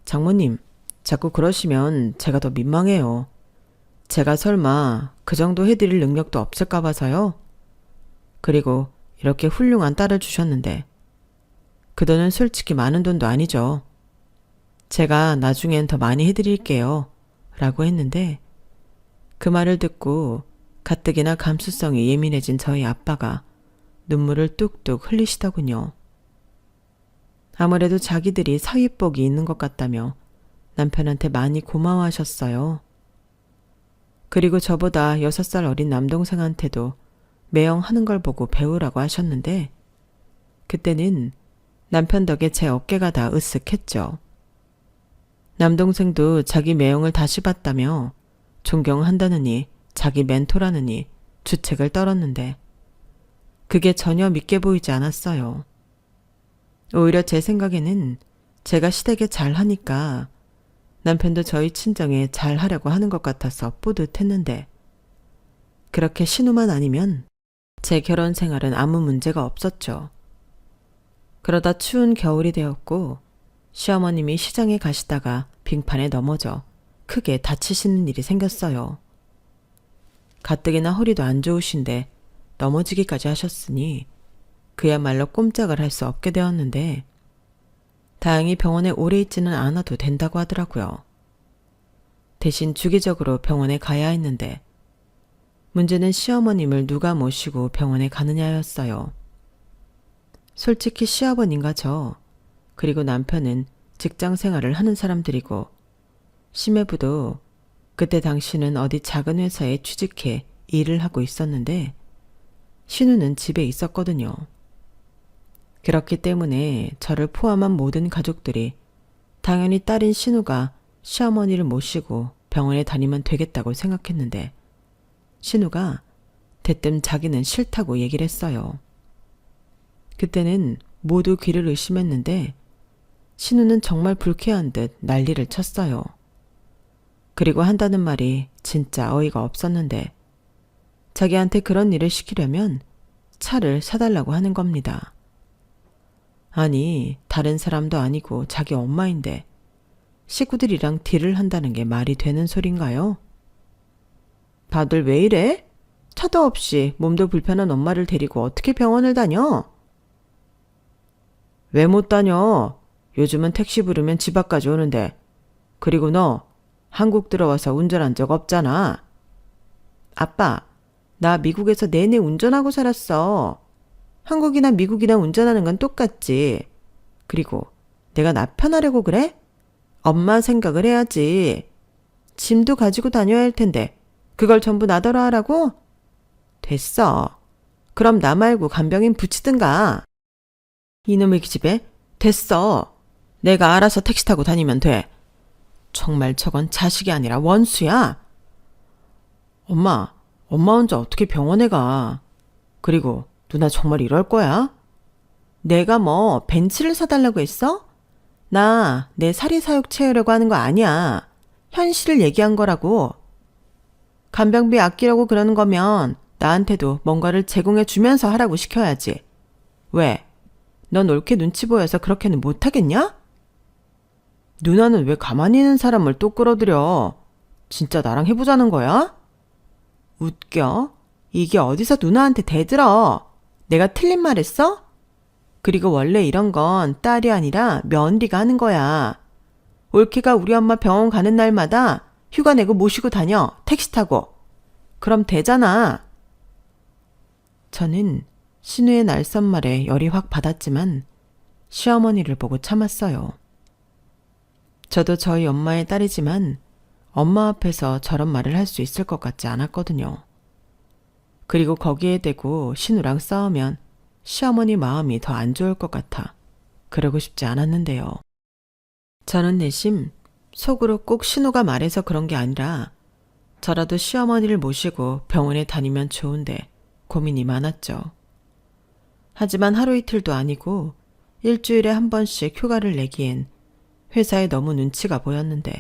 장모님 자꾸 그러시면 제가 더 민망해요. 제가 설마 그 정도 해드릴 능력도 없을까 봐서요. 그리고 이렇게 훌륭한 딸을 주셨는데 그 돈은 솔직히 많은 돈도 아니죠. 제가 나중엔 더 많이 해드릴게요. 라고 했는데 그 말을 듣고 가뜩이나 감수성이 예민해진 저희 아빠가 눈물을 뚝뚝 흘리시더군요. 아무래도 자기들이 사위복이 있는 것 같다며 남편한테 많이 고마워하셨어요. 그리고 저보다 6살 어린 남동생한테도 매형하는 걸 보고 배우라고 하셨는데 그때는 남편 덕에 제 어깨가 다 으쓱했죠. 남동생도 자기 매형을 다시 봤다며 존경한다느니 자기 멘토라느니 주책을 떨었는데 그게 전혀 믿게 보이지 않았어요. 오히려 제 생각에는 제가 시댁에 잘하니까 남편도 저희 친정에 잘하려고 하는 것 같아서 뿌듯했는데 그렇게 신우만 아니면 제 결혼 생활은 아무 문제가 없었죠. 그러다 추운 겨울이 되었고 시어머님이 시장에 가시다가 빙판에 넘어져 크게 다치시는 일이 생겼어요. 가뜩이나 허리도 안 좋으신데 넘어지기까지 하셨으니 그야말로 꼼짝을 할 수 없게 되었는데 다행히 병원에 오래 있지는 않아도 된다고 하더라고요. 대신 주기적으로 병원에 가야 했는데 문제는 시어머님을 누가 모시고 병원에 가느냐였어요. 솔직히 시아버님과 저 그리고 남편은 직장 생활을 하는 사람들이고 심해부도 그때 당시는 어디 작은 회사에 취직해 일을 하고 있었는데 신우는 집에 있었거든요. 그렇기 때문에 저를 포함한 모든 가족들이 당연히 딸인 신우가 시어머니를 모시고 병원에 다니면 되겠다고 생각했는데 신우가 대뜸 자기는 싫다고 얘기를 했어요. 그때는 모두 귀를 의심했는데 신우는 정말 불쾌한 듯 난리를 쳤어요. 그리고 한다는 말이 진짜 어이가 없었는데 자기한테 그런 일을 시키려면 차를 사달라고 하는 겁니다. 아니, 다른 사람도 아니고 자기 엄마인데 식구들이랑 딜을 한다는 게 말이 되는 소린가요? 다들 왜 이래? 차도 없이 몸도 불편한 엄마를 데리고 어떻게 병원을 다녀? 왜 못 다녀? 요즘은 택시 부르면 집 앞까지 오는데. 그리고 너 한국 들어와서 운전한 적 없잖아. 아빠, 나 미국에서 내내 운전하고 살았어. 한국이나 미국이나 운전하는 건 똑같지. 그리고 내가 나 편하려고 그래? 엄마 생각을 해야지. 짐도 가지고 다녀야 할 텐데 그걸 전부 나더러 하라고? 됐어. 그럼 나 말고 간병인 붙이든가. 이놈의 기집애, 됐어. 내가 알아서 택시 타고 다니면 돼. 정말 저건 자식이 아니라 원수야. 엄마 혼자 어떻게 병원에 가? 그리고 누나 정말 이럴 거야? 내가 뭐 벤츠를 사달라고 했어? 나 내 사리사욕 채우려고 하는 거 아니야. 현실을 얘기한 거라고. 간병비 아끼려고 그러는 거면 나한테도 뭔가를 제공해 주면서 하라고 시켜야지. 왜? 넌 옳게 눈치 보여서 그렇게는 못하겠냐? 누나는 왜 가만히 있는 사람을 또 끌어들여? 진짜 나랑 해보자는 거야? 웃겨? 이게 어디서 누나한테 대들어? 내가 틀린 말 했어? 그리고 원래 이런 건 딸이 아니라 며느리가 하는 거야. 올케가 우리 엄마 병원 가는 날마다 휴가 내고 모시고 다녀. 택시 타고. 그럼 되잖아. 저는 신우의 날선 말에 열이 확 받았지만 시어머니를 보고 참았어요. 저도 저희 엄마의 딸이지만 엄마 앞에서 저런 말을 할 수 있을 것 같지 않았거든요. 그리고 거기에 대고 신우랑 싸우면 시어머니 마음이 더 안 좋을 것 같아 그러고 싶지 않았는데요. 저는 내심 속으로 꼭 신우가 말해서 그런 게 아니라 저라도 시어머니를 모시고 병원에 다니면 좋은데 고민이 많았죠. 하지만 하루 이틀도 아니고 일주일에 한 번씩 휴가를 내기엔 회사에 너무 눈치가 보였는데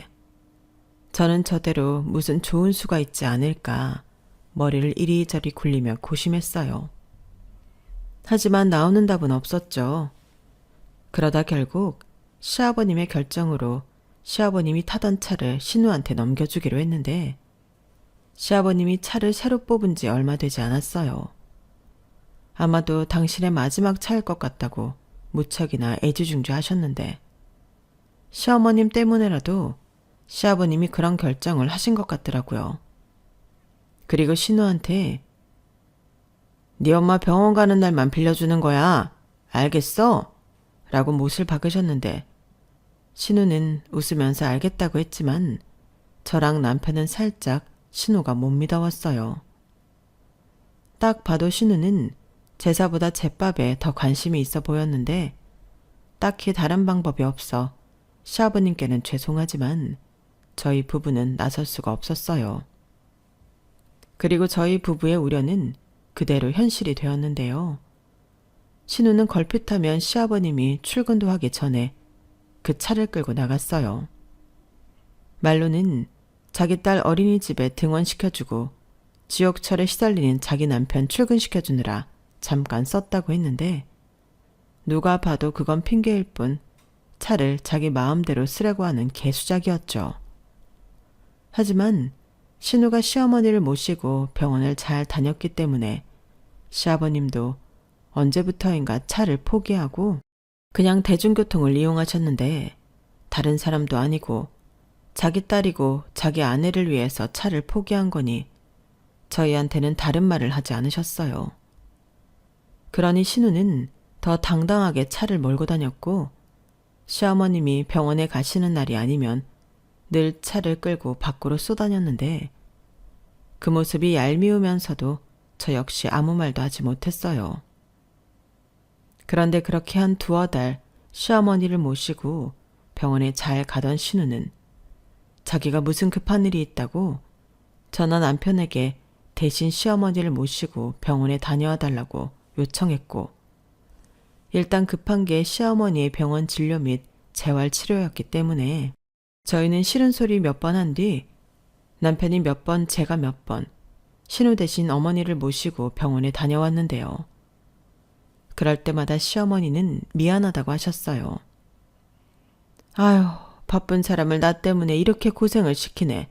저는 저대로 무슨 좋은 수가 있지 않을까 머리를 이리저리 굴리며 고심했어요. 하지만 나오는 답은 없었죠. 그러다 결국 시아버님의 결정으로 시아버님이 타던 차를 신우한테 넘겨주기로 했는데 시아버님이 차를 새로 뽑은 지 얼마 되지 않았어요. 아마도 당신의 마지막 차일 것 같다고 무척이나 애지중지 하셨는데 시어머님 때문에라도 시아버님이 그런 결정을 하신 것 같더라고요. 그리고 신우한테 네 엄마 병원 가는 날만 빌려주는 거야. 알겠어? 라고 못을 박으셨는데 신우는 웃으면서 알겠다고 했지만 저랑 남편은 살짝 신우가 못 믿어왔어요. 딱 봐도 신우는 제사보다 제밥에 더 관심이 있어 보였는데 딱히 다른 방법이 없어 시아버님께는 죄송하지만 저희 부부는 나설 수가 없었어요. 그리고 저희 부부의 우려는 그대로 현실이 되었는데요. 신우는 걸핏하면 시아버님이 출근도 하기 전에 그 차를 끌고 나갔어요. 말로는 자기 딸 어린이집에 등원시켜주고 지옥철에 시달리는 자기 남편 출근시켜주느라 잠깐 썼다고 했는데 누가 봐도 그건 핑계일 뿐 차를 자기 마음대로 쓰려고 하는 개수작이었죠. 하지만 신우가 시어머니를 모시고 병원을 잘 다녔기 때문에 시아버님도 언제부터인가 차를 포기하고 그냥 대중교통을 이용하셨는데 다른 사람도 아니고 자기 딸이고 자기 아내를 위해서 차를 포기한 거니 저희한테는 다른 말을 하지 않으셨어요. 그러니 신우는 더 당당하게 차를 몰고 다녔고 시어머님이 병원에 가시는 날이 아니면 늘 차를 끌고 밖으로 쏘다녔는데 그 모습이 얄미우면서도 저 역시 아무 말도 하지 못했어요. 그런데 그렇게 한 두어 달 시어머니를 모시고 병원에 잘 가던 신우는 자기가 무슨 급한 일이 있다고 저나 남편에게 대신 시어머니를 모시고 병원에 다녀와 달라고 요청했고 일단 급한 게 시어머니의 병원 진료 및 재활 치료였기 때문에 저희는 싫은 소리 몇 번 한 뒤 남편이 몇 번 제가 몇 번 신우 대신 어머니를 모시고 병원에 다녀왔는데요. 그럴 때마다 시어머니는 미안하다고 하셨어요. 아휴, 바쁜 사람을 나 때문에 이렇게 고생을 시키네.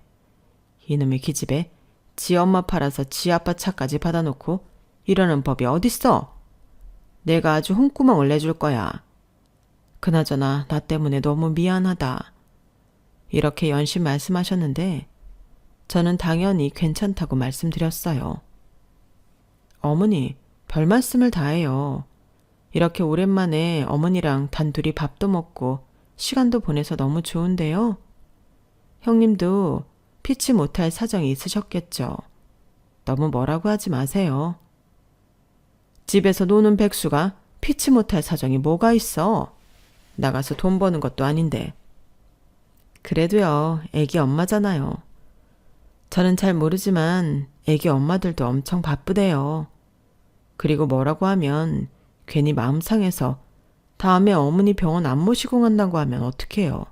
이놈의 기집애 지 엄마 팔아서 지 아빠 차까지 받아놓고 이러는 법이 어딨어? 내가 아주 홍구멍을 내줄 거야. 그나저나 나 때문에 너무 미안하다. 이렇게 연신 말씀하셨는데 저는 당연히 괜찮다고 말씀드렸어요. 어머니, 별 말씀을 다 해요. 이렇게 오랜만에 어머니랑 단둘이 밥도 먹고 시간도 보내서 너무 좋은데요. 형님도 피치 못할 사정이 있으셨겠죠. 너무 뭐라고 하지 마세요. 집에서 노는 백수가 피치 못할 사정이 뭐가 있어. 나가서 돈 버는 것도 아닌데. 그래도요, 애기 엄마잖아요. 저는 잘 모르지만 애기 엄마들도 엄청 바쁘대요. 그리고 뭐라고 하면 괜히 마음 상해서 다음에 어머니 병원 안 모시고 간다고 하면 어떡해요.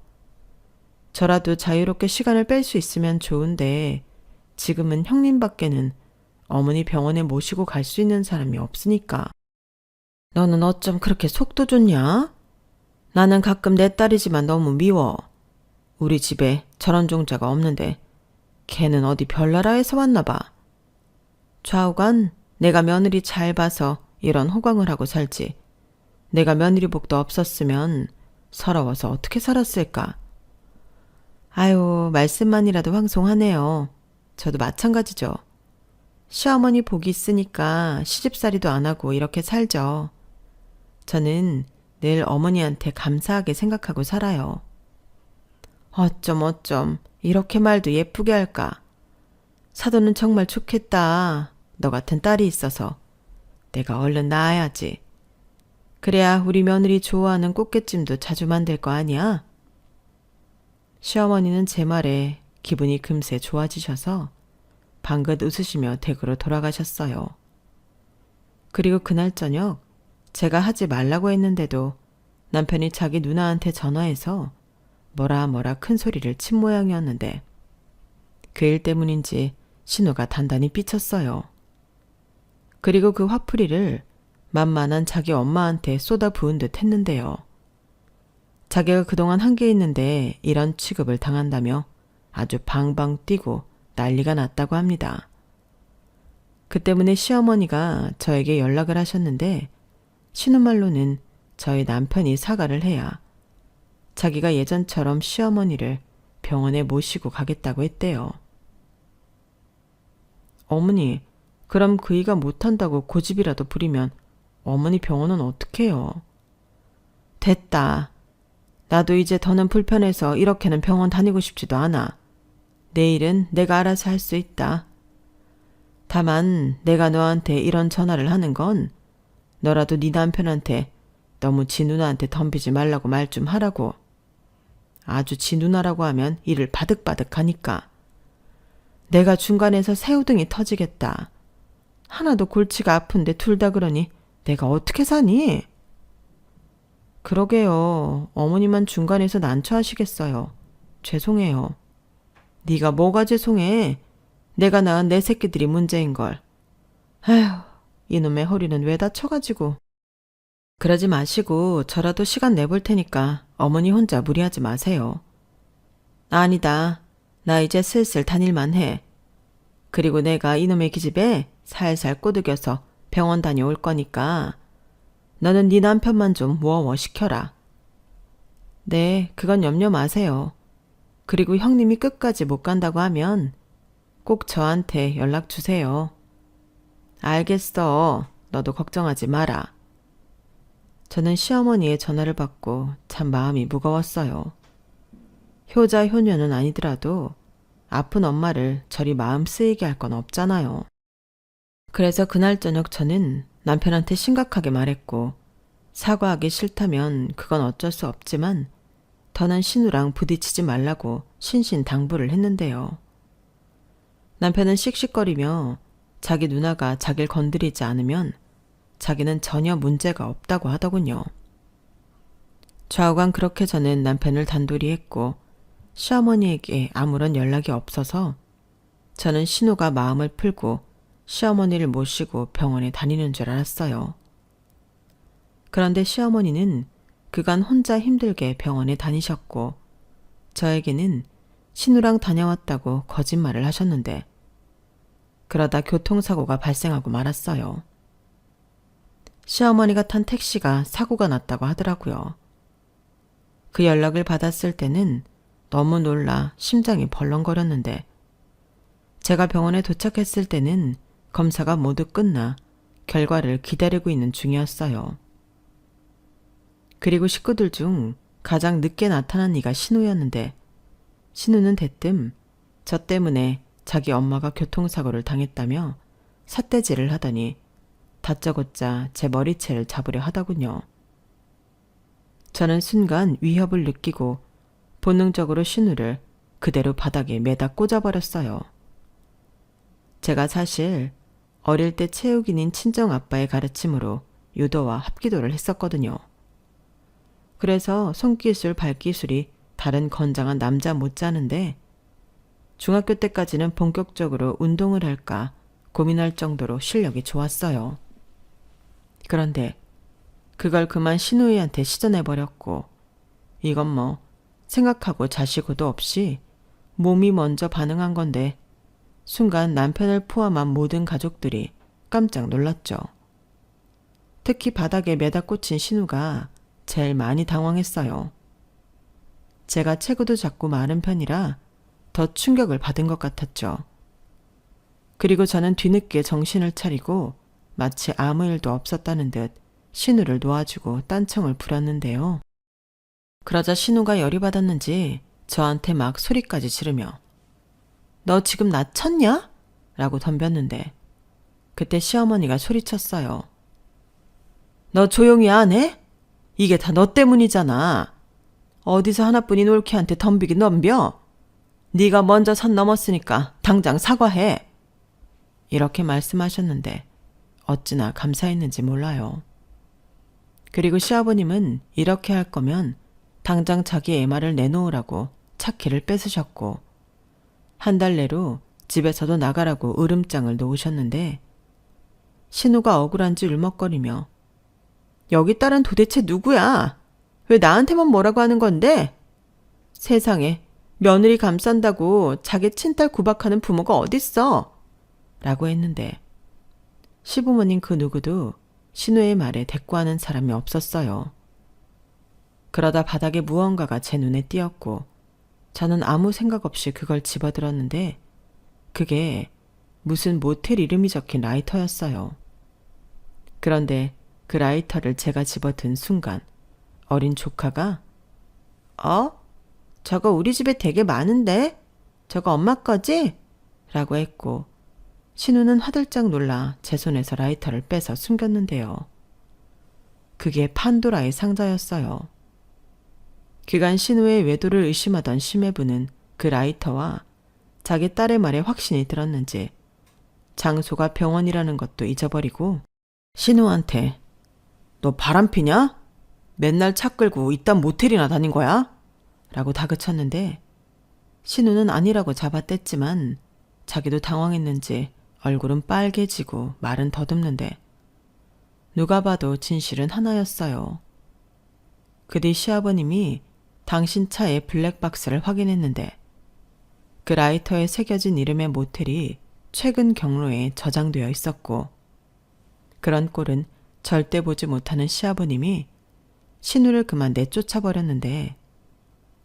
저라도 자유롭게 시간을 뺄 수 있으면 좋은데 지금은 형님밖에는 어머니 병원에 모시고 갈 수 있는 사람이 없으니까. 너는 어쩜 그렇게 속도 좋냐? 나는 가끔 내 딸이지만 너무 미워. 우리 집에 저런 종자가 없는데 걔는 어디 별나라에서 왔나 봐. 좌우간 내가 며느리 잘 봐서 이런 호강을 하고 살지. 내가 며느리 복도 없었으면 서러워서 어떻게 살았을까. 아유, 말씀만이라도 황송하네요. 저도 마찬가지죠. 시어머니 복이 있으니까 시집살이도 안 하고 이렇게 살죠. 저는 늘 어머니한테 감사하게 생각하고 살아요. 어쩜 이렇게 말도 예쁘게 할까. 사돈은 정말 좋겠다. 너 같은 딸이 있어서. 내가 얼른 낳아야지. 그래야 우리 며느리 좋아하는 꽃게찜도 자주 만들 거 아니야? 시어머니는 제 말에 기분이 금세 좋아지셔서 방긋 웃으시며 댁으로 돌아가셨어요. 그리고 그날 저녁 제가 하지 말라고 했는데도 남편이 자기 누나한테 전화해서 뭐라 큰 소리를 친 모양이었는데 그 일 때문인지 신우가 단단히 삐쳤어요. 그리고 그 화풀이를 만만한 자기 엄마한테 쏟아 부은 듯 했는데요. 자기가 그동안 한 게 있는데 이런 취급을 당한다며 아주 방방 뛰고 난리가 났다고 합니다. 그 때문에 시어머니가 저에게 연락을 하셨는데 신우 말로는 저희 남편이 사과를 해야 자기가 예전처럼 시어머니를 병원에 모시고 가겠다고 했대요. 어머니, 그럼 그이가 못한다고 고집이라도 부리면 어머니 병원은 어떡해요? 됐다. 나도 이제 더는 불편해서 이렇게는 병원 다니고 싶지도 않아. 내일은 내가 알아서 할 수 있다. 다만 내가 너한테 이런 전화를 하는 건 너라도 네 남편한테 너무 지 누나한테 덤비지 말라고 말 좀 하라고. 아주 지 누나라고 하면 이를 바득바득 하니까. 내가 중간에서 새우등이 터지겠다. 하나도 골치가 아픈데 둘 다 그러니 내가 어떻게 사니? 그러게요. 어머니만 중간에서 난처하시겠어요. 죄송해요. 네가 뭐가 죄송해. 내가 낳은 내 새끼들이 문제인걸. 아휴, 이놈의 허리는 왜 다쳐가지고. 그러지 마시고 저라도 시간 내볼 테니까 어머니 혼자 무리하지 마세요. 아니다. 나 이제 슬슬 다닐만 해. 그리고 내가 이놈의 기집애 살살 꼬드겨서 병원 다녀올 거니까 너는 네 남편만 좀 워워 시켜라. 네, 그건 염려 마세요. 그리고 형님이 끝까지 못 간다고 하면 꼭 저한테 연락 주세요. 알겠어. 너도 걱정하지 마라. 저는 시어머니의 전화를 받고 참 마음이 무거웠어요. 효자 효녀는 아니더라도 아픈 엄마를 저리 마음 쓰이게 할 건 없잖아요. 그래서 그날 저녁 저는 남편한테 심각하게 말했고 사과하기 싫다면 그건 어쩔 수 없지만 더는 신우랑 부딪히지 말라고 신신당부를 했는데요. 남편은 씩씩거리며 자기 누나가 자기를 건드리지 않으면 자기는 전혀 문제가 없다고 하더군요. 좌우간 그렇게 저는 남편을 단돌이 했고 시어머니에게 아무런 연락이 없어서 저는 신우가 마음을 풀고 시어머니를 모시고 병원에 다니는 줄 알았어요. 그런데 시어머니는 그간 혼자 힘들게 병원에 다니셨고 저에게는 신우랑 다녀왔다고 거짓말을 하셨는데 그러다 교통사고가 발생하고 말았어요. 시어머니가 탄 택시가 사고가 났다고 하더라고요. 그 연락을 받았을 때는 너무 놀라 심장이 벌렁거렸는데 제가 병원에 도착했을 때는 검사가 모두 끝나 결과를 기다리고 있는 중이었어요. 그리고 식구들 중 가장 늦게 나타난 이가 신우였는데 신우는 대뜸 저 때문에 자기 엄마가 교통사고를 당했다며 삿대질을 하더니 다짜고짜 제 머리채를 잡으려 하더군요. 저는 순간 위협을 느끼고 본능적으로 신우를 그대로 바닥에 매다 꽂아버렸어요. 제가 사실 어릴 때 체육인인 친정아빠의 가르침으로 유도와 합기도를 했었거든요. 그래서 손기술, 발기술이 다른 건장한 남자 못지않은데 중학교 때까지는 본격적으로 운동을 할까 고민할 정도로 실력이 좋았어요. 그런데 그걸 그만 신우이한테 시전해버렸고 이건 뭐 생각하고 자시고도 없이 몸이 먼저 반응한 건데 순간 남편을 포함한 모든 가족들이 깜짝 놀랐죠. 특히 바닥에 매다 꽂힌 신우가 제일 많이 당황했어요. 제가 체구도 작고 마른 편이라 더 충격을 받은 것 같았죠. 그리고 저는 뒤늦게 정신을 차리고 마치 아무 일도 없었다는 듯 신우를 놓아주고 딴청을 부렸는데요. 그러자 신우가 열이 받았는지 저한테 막 소리까지 지르며 너 지금 나 쳤냐? 라고 덤볐는데 그때 시어머니가 소리쳤어요. 너 조용히 안 해? 이게 다 너 때문이잖아. 어디서 하나뿐인 올케한테 덤비긴 덤벼? 네가 먼저 선 넘었으니까 당장 사과해. 이렇게 말씀하셨는데 어찌나 감사했는지 몰라요. 그리고 시아버님은 이렇게 할 거면 당장 자기 애마를 내놓으라고 차키를 뺏으셨고 한 달 내로 집에서도 나가라고 으름장을 놓으셨는데 신우가 억울한지 울먹거리며 여기 딸은 도대체 누구야? 왜 나한테만 뭐라고 하는 건데? 세상에 며느리 감싼다고 자기 친딸 구박하는 부모가 어딨어? 라고 했는데 시부모님 그 누구도 신우의 말에 대꾸하는 사람이 없었어요. 그러다 바닥에 무언가가 제 눈에 띄었고 저는 아무 생각 없이 그걸 집어들었는데 그게 무슨 모텔 이름이 적힌 라이터였어요. 그런데 그 라이터를 제가 집어든 순간 어린 조카가 저거 우리 집에 되게 많은데? 저거 엄마 거지? 라고 했고 신우는 화들짝 놀라 제 손에서 라이터를 빼서 숨겼는데요. 그게 판도라의 상자였어요. 그간 신우의 외도를 의심하던 심해부는 그 라이터와 자기 딸의 말에 확신이 들었는지 장소가 병원이라는 것도 잊어버리고 신우한테 너 바람피냐? 맨날 차 끌고 이딴 모텔이나 다닌 거야? 라고 다그쳤는데 신우는 아니라고 잡아댔지만 자기도 당황했는지 얼굴은 빨개지고 말은 더듬는데 누가 봐도 진실은 하나였어요. 그 뒤 시아버님이 당신 차의 블랙박스를 확인했는데 그 라이터에 새겨진 이름의 모텔이 최근 경로에 저장되어 있었고 그런 꼴은 절대 보지 못하는 시아버님이 신우를 그만 내쫓아버렸는데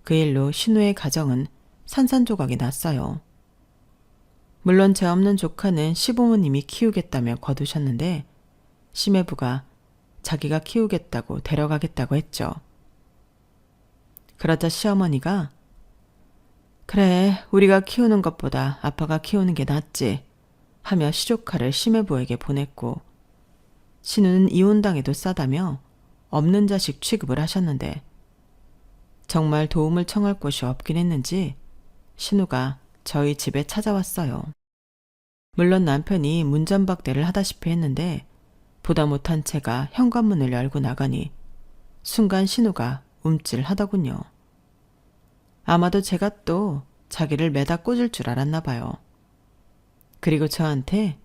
그 일로 신우의 가정은 산산조각이 났어요. 물론 제 없는 조카는 시부모님이 키우겠다며 거두셨는데 심해부가 자기가 키우겠다고 데려가겠다고 했죠. 그러자 시어머니가 그래 우리가 키우는 것보다 아빠가 키우는 게 낫지 하며 시조카를 심해부에게 보냈고 신우는 이혼당해도 싸다며 없는 자식 취급을 하셨는데 정말 도움을 청할 곳이 없긴 했는지 신우가 저희 집에 찾아왔어요. 물론 남편이 문전박대를 하다시피 했는데 보다 못한 채가 현관문을 열고 나가니 순간 신우가 움찔하더군요. 아마도 제가 또 자기를 매다 꽂을 줄 알았나 봐요. 그리고 저한테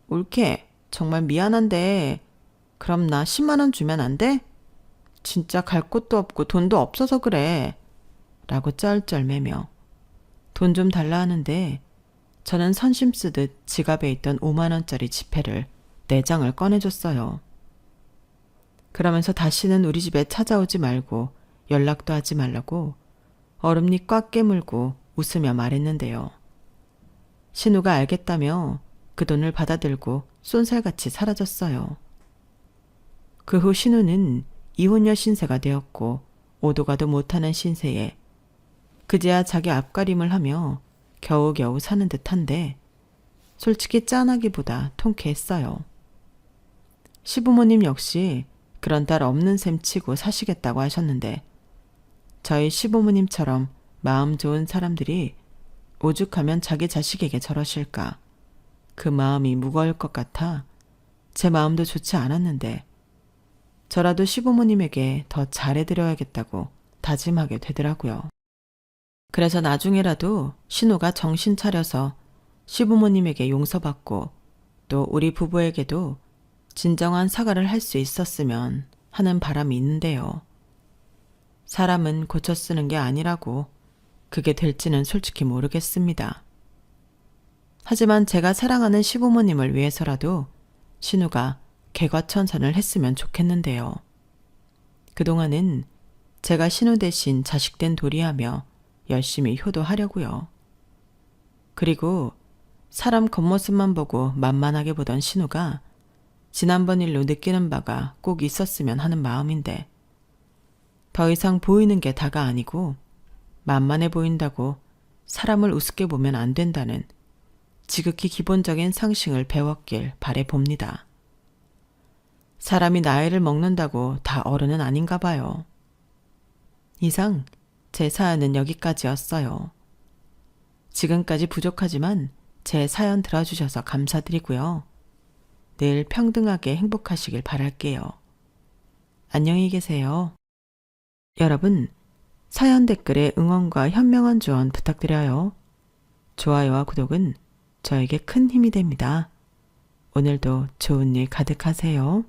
올케 정말 미안한데 그럼 나 10만 원 주면 안 돼? 진짜 갈 곳도 없고 돈도 없어서 그래 라고 쩔쩔매며 돈 좀 달라 하는데 저는 선심 쓰듯 지갑에 있던 5만 원짜리 지폐를 4장을 꺼내줬어요. 그러면서 다시는 우리 집에 찾아오지 말고 연락도 하지 말라고 얼음니 꽉 깨물고 웃으며 말했는데요. 신우가 알겠다며 그 돈을 받아들고 쏜살같이 사라졌어요. 그 후 신우는 이혼녀 신세가 되었고 오도 가도 못하는 신세에 그제야 자기 앞가림을 하며 겨우겨우 사는 듯한데 솔직히 짠하기보다 통쾌했어요. 시부모님 역시 그런 딸 없는 셈 치고 사시겠다고 하셨는데 저희 시부모님처럼 마음 좋은 사람들이 오죽하면 자기 자식에게 저러실까 그 마음이 무거울 것 같아 제 마음도 좋지 않았는데 저라도 시부모님에게 더 잘해드려야겠다고 다짐하게 되더라고요. 그래서 나중에라도 신우가 정신 차려서 시부모님에게 용서받고 또 우리 부부에게도 진정한 사과를 할 수 있었으면 하는 바람이 있는데요. 사람은 고쳐 쓰는 게 아니라고 그게 될지는 솔직히 모르겠습니다. 하지만 제가 사랑하는 시부모님을 위해서라도 신우가 개과천선을 했으면 좋겠는데요. 그동안은 제가 신우 대신 자식된 도리하며 열심히 효도하려고요. 그리고 사람 겉모습만 보고 만만하게 보던 신우가 지난번 일로 느끼는 바가 꼭 있었으면 하는 마음인데 더 이상 보이는 게 다가 아니고 만만해 보인다고 사람을 우습게 보면 안 된다는 지극히 기본적인 상식을 배웠길 바라봅니다. 사람이 나이를 먹는다고 다 어른은 아닌가 봐요. 이상 제 사연은 여기까지였어요. 지금까지 부족하지만 제 사연 들어주셔서 감사드리고요. 늘 평등하게 행복하시길 바랄게요. 안녕히 계세요. 여러분, 사연 댓글에 응원과 현명한 조언 부탁드려요. 좋아요와 구독은 저에게 큰 힘이 됩니다. 오늘도 좋은 일 가득하세요.